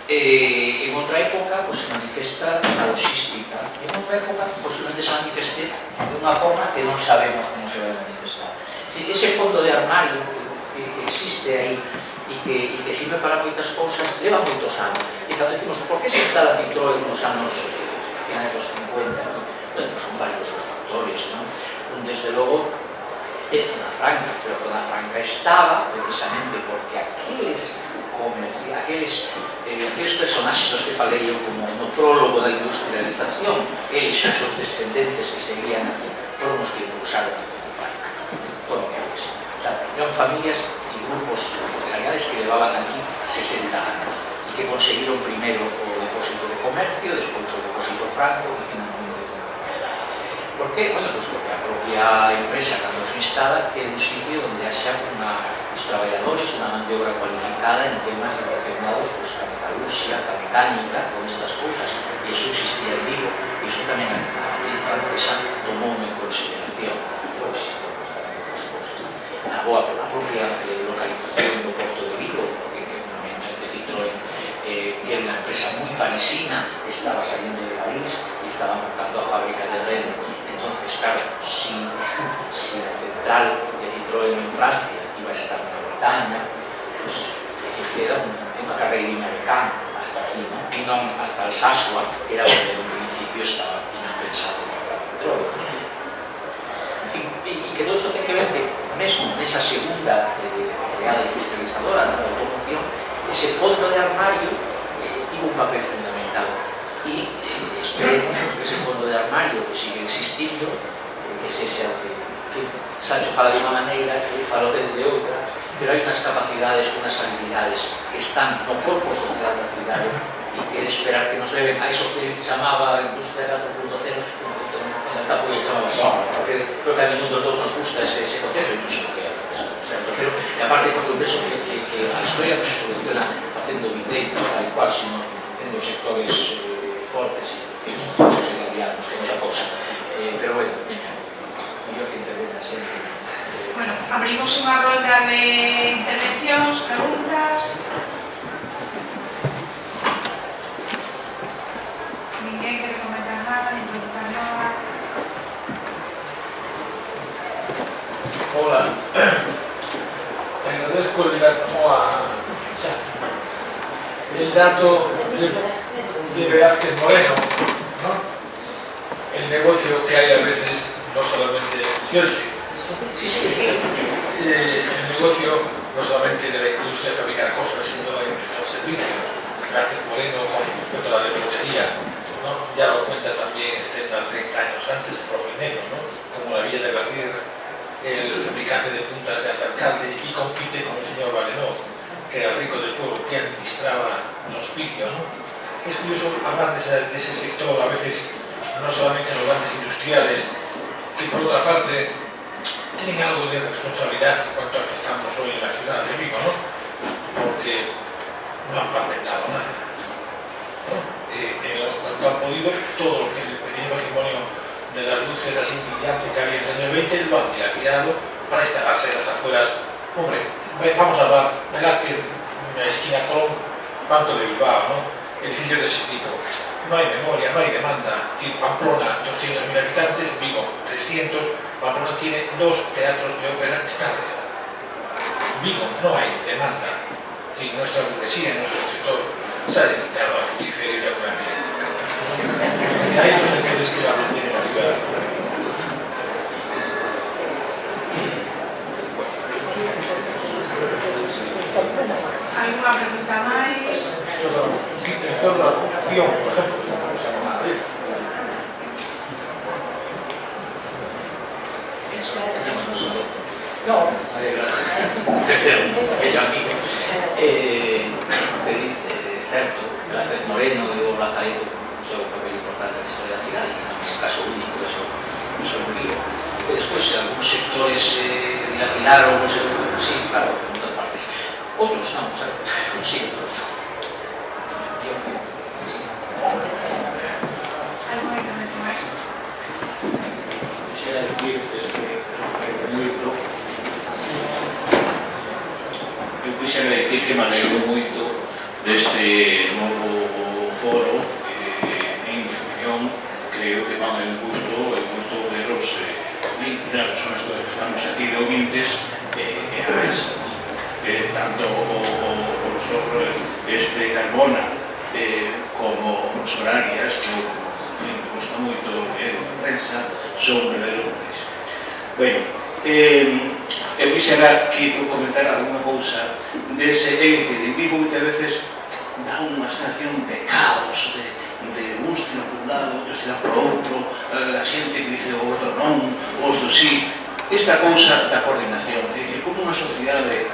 En outra época, se manifesta a logística. En outra época, posiblemente se manifeste de unha forma que non sabemos como se vai manifestar. Ese fondo de armario que existe aí e que sirve para moitas cousas, leva moitos anos. E cando decimos, por que se instala Citroën nos anos finais dos 50? Bueno, son varios os factores, non? Desde logo, é Zona Franca, pero Zona Franca estaba precisamente porque aqueles aqueles personaxes dos que falei eu como no prólogo da industrialización, eles os seus descendentes que seguían aquí, foron os que impulsaron a fábrica, foron eles. Eran familias e grupos empresariales que levaban aquí 60 anos e que conseguiron primeiro o depósito de comercio, despois o depósito franco e finalmente o depósito franco. Por qué? Bueno, pues porque a propia empresa cando se instala que é un sitio onde haxa os traballadores unha man de obra cualificada en temas relacionados pues, a metalurgia, a mecánica, con estas cousas, e iso existía en Vigo, e iso tamén a matriz francesa tomou en consideración, pero existen tamén outras cousas. A propia localización do Porto de Vigo, porque normalmente Citroën que era unha empresa moi parisina, estaba saliendo de París e estaba montando a fábrica de Rennes. Entonces, claro, si la central de Citroën en Francia iba a estar en Bretaña, pues queda unha carreiriña de campo hasta aquí, ¿no? E non hasta Alsasua, que era onde en principio tiñan pensado para Citroën. En fin, e que todo iso ten que ver que mesmo nesa segunda oleada industrializadora da automoción, ese fondo de armario tivo un papel fundamental e esperemos que ese fondo de armario que sigue existindo que sexa que Sancho fala de unha maneira, que falo de outra, pero hai unhas capacidades, unhas habilidades que están no corpo social da cidade e que esperar que nos leven a iso que chamaba a industria 4.0, en el campo que chamaba así, porque creo que a ningún dos dous nos gusta ese concepto e non sei o que é. E aparte, porque eu penso que a historia non se soluciona facendo videitos, tal cual, sino facendo sectores fortes e aliados, que é outra cosa. Pero bueno, mellor que intervenga sempre. Bueno, abrimos unha rolda de intervencións, preguntas. Ninguén quere comentar nada, ni preguntar nada. Hola. Te agradezco el dato de Velázquez Moreno, ¿no? El negocio que hay a veces, no solamente ¿sí oye? El negocio no solamente de la industria de fabricar cosas, sino de los servicios. Velázquez Moreno, con respecto a la leprosería, ¿no? Ya lo cuenta también 30 años antes el propio Negro, ¿no? Como la vía de Berrier, el fabricante de puntas de Azarcalde, y compite con el señor Valenoz, que era el rico del pueblo, que administraba el hospicio, ¿no? Es curioso hablar de ese sector, a veces no solamente los grandes industriales, que por otra parte tienen algo de responsabilidad en cuanto a que estamos hoy en la ciudad de Vigo, ¿no? Porque no han patentado nada, ¿no? En cuanto han podido, todo lo que el pequeño patrimonio de las luces así brillante que había en los años 20 lo han dilapidado para instalarse en las afueras. Hombre, vamos a hablar, Velázquez, esquina Colón, Banco de Bilbao, ¿no? Edificios de ese tipo. No hay memoria, no hay demanda. Es decir, Pamplona, 200.000 habitantes, Vigo, 300. Pamplona tiene 2 teatros de ópera estables. Vigo, no hay demanda. Es decir, nuestra burguesía, nuestro sector se ha dedicado a la periferia de alguna manera. Hay otros sectores que la mantienen en la ciudad. ¿Alguna pregunta máis? El sector de la construcción, por ejemplo, que estamos hablando de él. No, aquello amigo. Certo, Velázquez Moreno e o Lazareto son un papel importante na historia da cidade, non é un caso único, eso non digo. E despois, algúns sectores dilapidaron, sí, claro, en todas partes. Outros non, sabe? Sí, outros non. ¿Alguna intervención máis? Quisiera decir que me alegro moito deste novo foro, en mi opinión, creo que van en gusto de los personas que estamos aquí de ouvintes e a mesa. Tanto o profesor Carbona como o profesor Arias, que me gusta moito ver a prensa, son verdadeiros. Ben, eu quixera que comentar alguna cousa dese, é dicir, en Vigo muitas veces dá unha sensación de caos, de uns tiran por un lado, outros tiran por outro, a xente que dice o outro non, os do sí. Esta cousa da coordinación, é dicir, como unha sociedade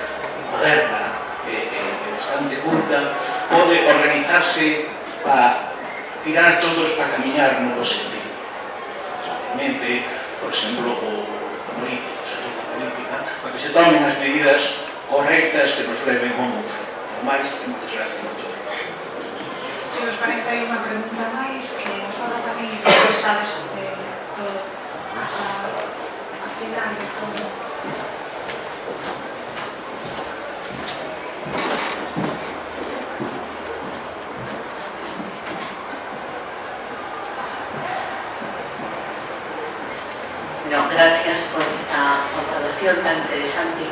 moderna e bastante culta pode organizarse para tirar todos para camiñar no bo sentido. Especialmente, por exemplo, a política, o sector da política, para que se tomen as medidas correctas que nos leven ao mundo. Ademais, moitas gracias por todo. Se nos parece hai unha pregunta máis que nos fala tamén en resposta de todo a final de todo. Bueno, gracias por esta observación tan interesante.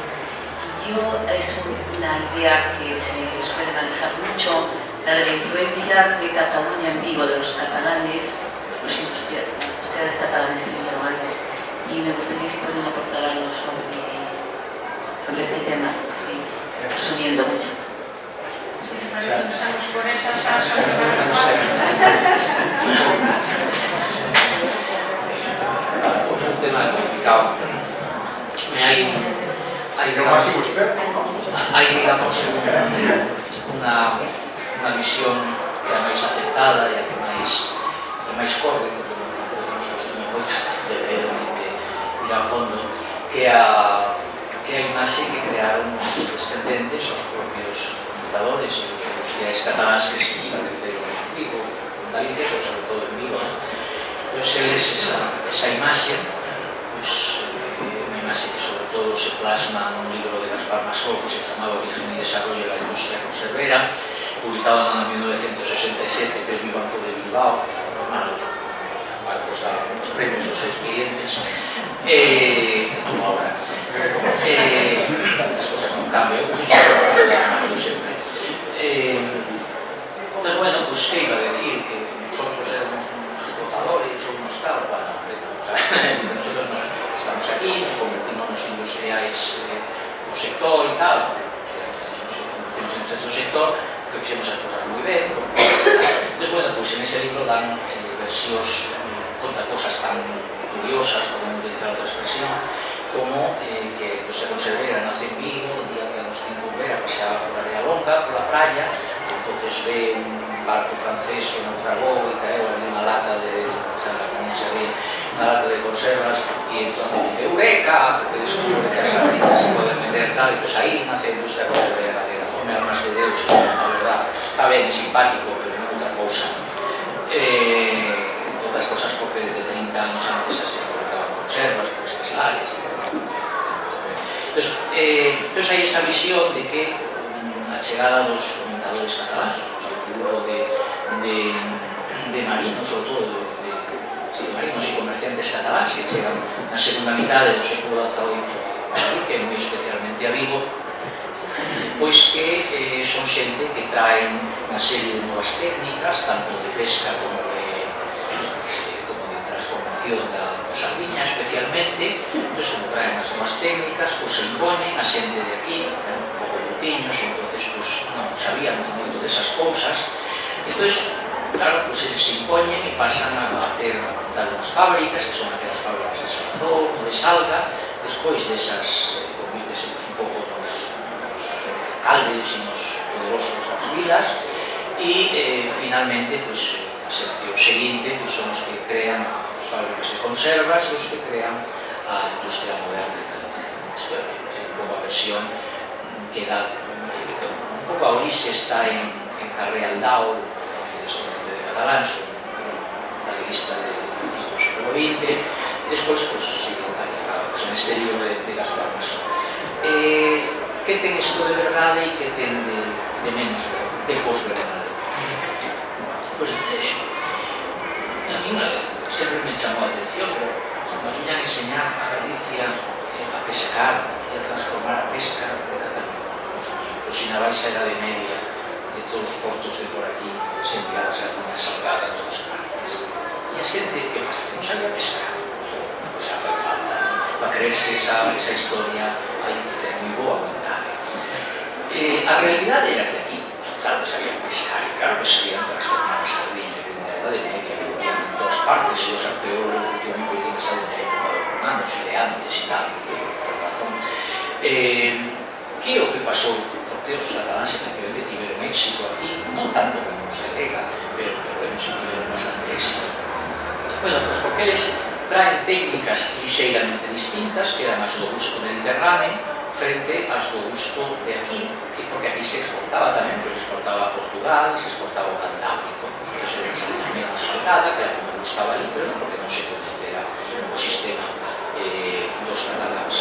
Es una idea que se suele manejar mucho, la de la influencia de Cataluña en Vigo, de los catalanes, los industriales catalanes que vinieron ahí. Y me gustaría si pueden aportar algo sobre este tema, resumiendo mucho. Si te parece, empezamos por esas Es un tema complicado. Hay digamos, una visión que é máis aceptada e a que máis corre, porque tampouco temos os moito de ver de ir a fondo, que a imaxe que crearon os descendentes, os propios fundadores e os industriais cataláns que se estableceron en Vigo, en Galicia, pero sobre todo en Vigo. Entón, eles, esa imaxe, unha imaxe que sobre todo se plasma nun libro de Gaspar Masó que se chamaba Origen y Desarrollo de la Industria Conservera, publicado en el año 1967 Premio Banco de Bilbao, normal, os barcos daban os premios aos seus clientes, como ahora. As cosas non cambian, pues iso é sempre. Entonces, bueno, pues que iba a decir que nosotros éramos unos exportadores ou unos tal, bueno, nosotros estamos aquí, nos convertimos nos industriais do sector e tal, nos convertimos en ese sector, que fixemos as cosas moi ben. Entón, bueno, pues en ese libro dan versións, conta cosas tan curiosas, podemos utilizar outra expresión, como que José Conservera nace en Vigo, el día que Agustín Conservera paseaba por Area Longa, por la playa, entonces ve un barco francés que naufragó y caeu en una lata de, una lata de conservas, y entonces dice ¡Eureka! Porque descubre que as sardinas se poden meter tal, entonces ahí nace a industria conservera galega. Come armas de Deus, a verdad, está ben, é simpático, pero non outra cousa. Outras cosas porque de 30 anos antes se fabricaban conservas, por estas áreas. Entonces hai esa visión de que a chegada dos comentadores cataláns, o grupo de marinos, sobre todo de marinos e comerciantes cataláns que chegan na segunda mitade do século XVIII a Galicia e moi especialmente a Vigo, pois que son xente que traen unha serie de novas técnicas, tanto de pesca como de transformación da sardiña especialmente. Entón, como traen as novas técnicas, pois se imponen a xente de aquí, un pouco botiños, entonces pois non sabíamos moito desas cousas. Entón, claro, pois eles se impoñen e pasan a montar unhas fábricas, que son aquelas fábricas de Salazón ou de Salga. Despois desas, convírtese un pouco nos alcaldes e nos poderosos das vilas, e finalmente, pois, a xeración seguinte son os que crean as fábricas de conservas e os que crean a industria moderna de Galicia. Isto é un pouco a versión que dá, un pouco a orixe está en Carrealdao, descendente de cataláns, un galeguista do século XX. Despois, pois, sigue localizado en este libro de Gaspar Masó. Que ten isto de verdade e que ten de menos de posverdade? Pois, a mí sempre me chamou a atención, nos viñan a enseñar a Galicia a pescar e a transformar a pesca de Cataluña. Pois na baixa Edade Media de todos os portos de por aquí se enviaba sardiña salgada a todas partes. E a xente, que pasa? Que non sabía pescar. Pois xa fai falta, para creerse esa historia a saben que ten moi boa vontade. A realidade era que aquí, claro que sabían pescar e claro que sabían transformar a sardiña dentro da Edade Media, que había en todas partes, e os arqueólogos últimamente dicen que saben da época de romanos e de antes e tal, por razón. Que é o que pasou? Porque os cataláns efectivamente tiveron éxito aquí, non tanto como se alega, pero bueno, se tiveron bastante éxito. Bueno, pues porque eles traen técnicas ligeiramente distintas, que eran as do gusto mediterráneo, frente ás do gusto de aquí, que porque aquí se exportaba tamén, pues se exportaba a Portugal, se exportaba ao Cantábrico, que se era menos salgada, que era como gustaba ali, pero non porque non se coñecera o sistema dos cataláns.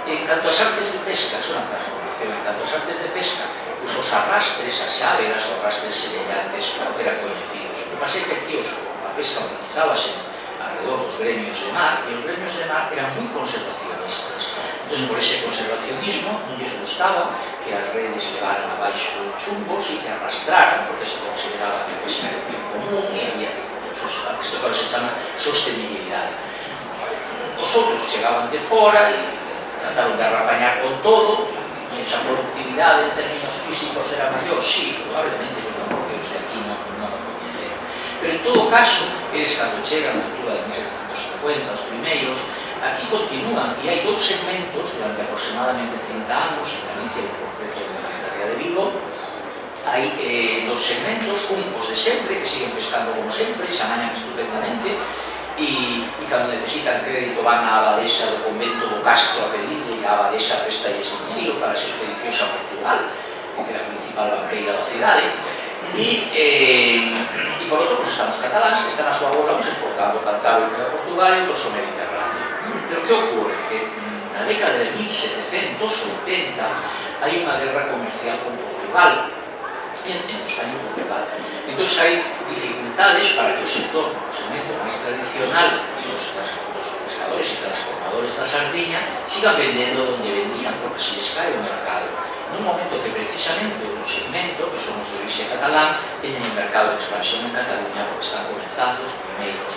En canto ás artes de pesca, é unha transformación. En canto ás artes de pesca, pues os arrastres, as xáveras ou arrastres semellantes, claro que eran coñecidos. O que pasa é que aquí a pesca organizábase alrededor dos gremios de mar, e os gremios de mar eran moi conservacionistas. Entón, por ese conservacionismo, non lles gustaba que as redes levaran abaixo chumbos e que arrastraran, porque se consideraba que a pesca era bien común e había que sostener. Isto que se chama sostenibilidade. Os outros chegaban de fora e trataron de arrapañar con todo, e esa productividade en términos físicos era maior, sí, probablemente, porque os de aquí non a coñeceron. Pero en todo caso, eles cando chegan na altura de 1750, os primeiros, aquí continúan, e hai dous segmentos durante aproximadamente 30 anos, en Galicia en concreto en a ría de Vigo, hai dos segmentos, os de sempre, que siguen pescando como sempre, se amañan estupendamente, e cando necesitan crédito van á abadesa do convento do Castro a pedirle, e a abadesa prestalles dinheiro para as expedicións a Portugal, que era a principal banqueira da cidade, e por outro, pues, están os cataláns que están a súa bola exportando o Cantábrico a Portugal e o Mediterráneo. Pero que ocorre? Que na década de 1780 hai unha guerra comercial con Portugal, entre España e Portugal. Entón hai dificultades para que o segmento máis tradicional dos pescadores e transformadores da sardiña sigan vendendo onde vendían, porque se les cae o mercado. Nun momento que precisamente o segmento, que somos de orixe catalán, teñen un mercado de expansión en Cataluña porque están comenzando os primeiros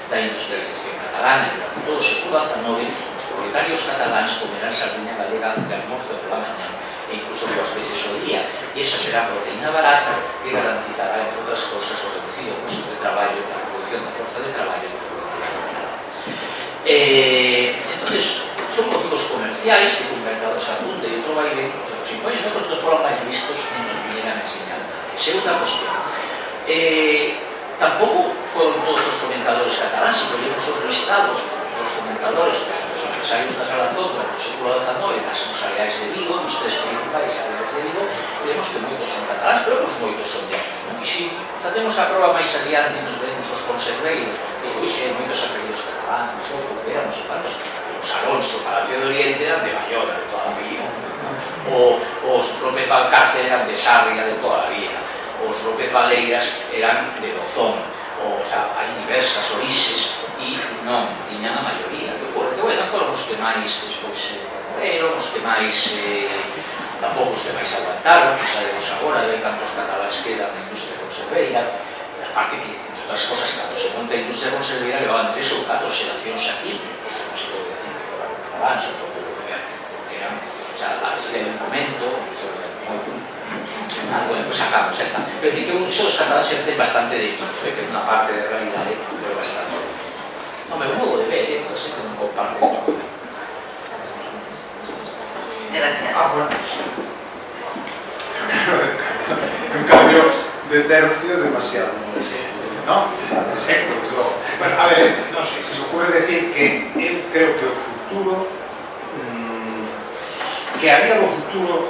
da industrialización catalana, e durante todo o século XIX os propietarios cataláns comerán sardiña galega de almorzo pola mañá e incluso 2 veces ao día, e esa será proteína barata que garantizará, entre outras cosas, o reducido custo de traballo para a producción da forza de traballo. Entonces, son motivos comerciais de que un mercado se afunde e outro vai ben, os impoñen, outros non foron máis vistos e nos vinieran a enseñar. Segunda cuestión. Tampouco foron todos os fomentadores cataláns, se collemos os listados dos fomentadores, os empresarios da Salazón durante o século XIX, das areais de Vigo, dos 3 principais areais de Vigo, vemos que moitos son cataláns, pero que moitos son de aquí. E se facemos a prova máis adiante e nos veremos os conserveiros, que foi moitos apellidos cataláns, mas ou Fouquera, non sei cuantos, os Alonso, Palacio de Oriente eran de Bayona, de toda a vida, os López Valcárcel eran de Sarria, de toda a vida, os López Valeiras eran de Dozón, o sea, hai diversas orixes e non tiñan a maioría, porque, bueno, foron os que máis despois morreron, os que máis tampouco os que máis aguantaron, que sabemos agora, ven cantos cataláns quedan na industria conserveira, e aparte que, entre outras cosas, cando se monta a industria conserveira levaban 3 ou 4 xeracións aquí, non se pode decir que foran cataláns, porque eran, o sea, en un momento, bueno, pues acabamos, xa está. Pero decir que iso dos cataláns se ten bastante de mito, que é unha parte de realidade, pero bastante. No, meu modo de ver, entón, que non comparte isto. Gracias. Bueno. Un cambio de tercio demasiado, ¿no? De sector, desde luego. Bueno, a ver, no sé, se me ocurre decir que eu creo que o futuro, que había o futuro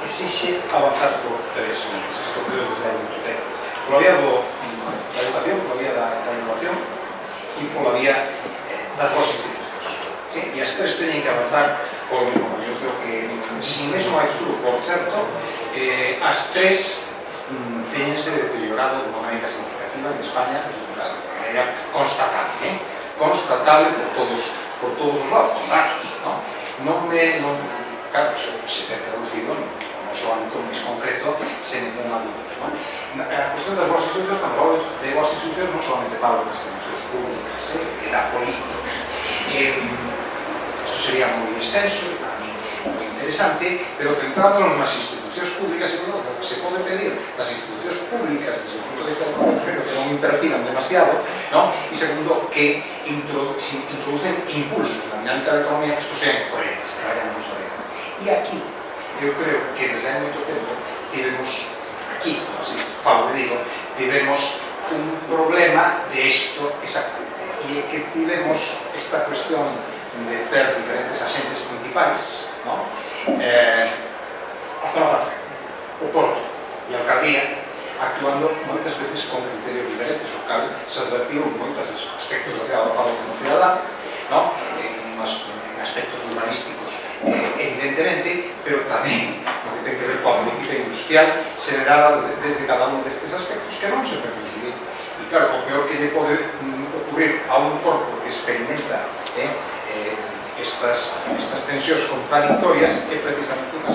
exixe avanzar por 3 meses, isto creo que é muito tempo. Por la vía da educación, por la vía da innovación e por la vía das boas institucións. ¿Sí? E as 3 teñen que avanzar por o mismo. Eu creo que, sin eso máis duro, por certo, as 3 teñense deteriorado de unha maneira significativa en España, de maneira constatable, constatable por todos os lados, con datos, claro, se ten traducido no noso ámbito máis concreto, sen ningún adulto. A cuestión das boas institucións, cando falo de boas institucións, non solamente falo das institucións públicas, que da política. isto sería moi extenso, e para mí moi interesante, pero centrándonos nas institucións públicas, e bueno, o que se pode pedir das institucións públicas desde o punto de vista económico, primero, que non interfinan demasiado, ¿no? E segundo, que introducen impulsos na dinámica da economía que isto sean coherentes, que vayan nos adentro. E aquí, eu creo que desde hai moito tempo tivemos, aquí, así falo de Vigo, tivemos un problema de isto exactamente, e que tivemos esta cuestión de ter diferentes agentes principais, ¿no? A zona franca, o Porto e a alcaldía actuando moitas veces con criterios diferentes, o cal se advertiu en moitos aspectos da cidade, falo como cidadán, ¿no? En aspectos urbanísticos evidentemente, pero tamén o que ten que ver coa política industrial se verá desde cada un destes aspectos que non se permite. E claro, o peor que lle pode ocurrir a un corpo que experimenta estas tensións contradictorias é precisamente unha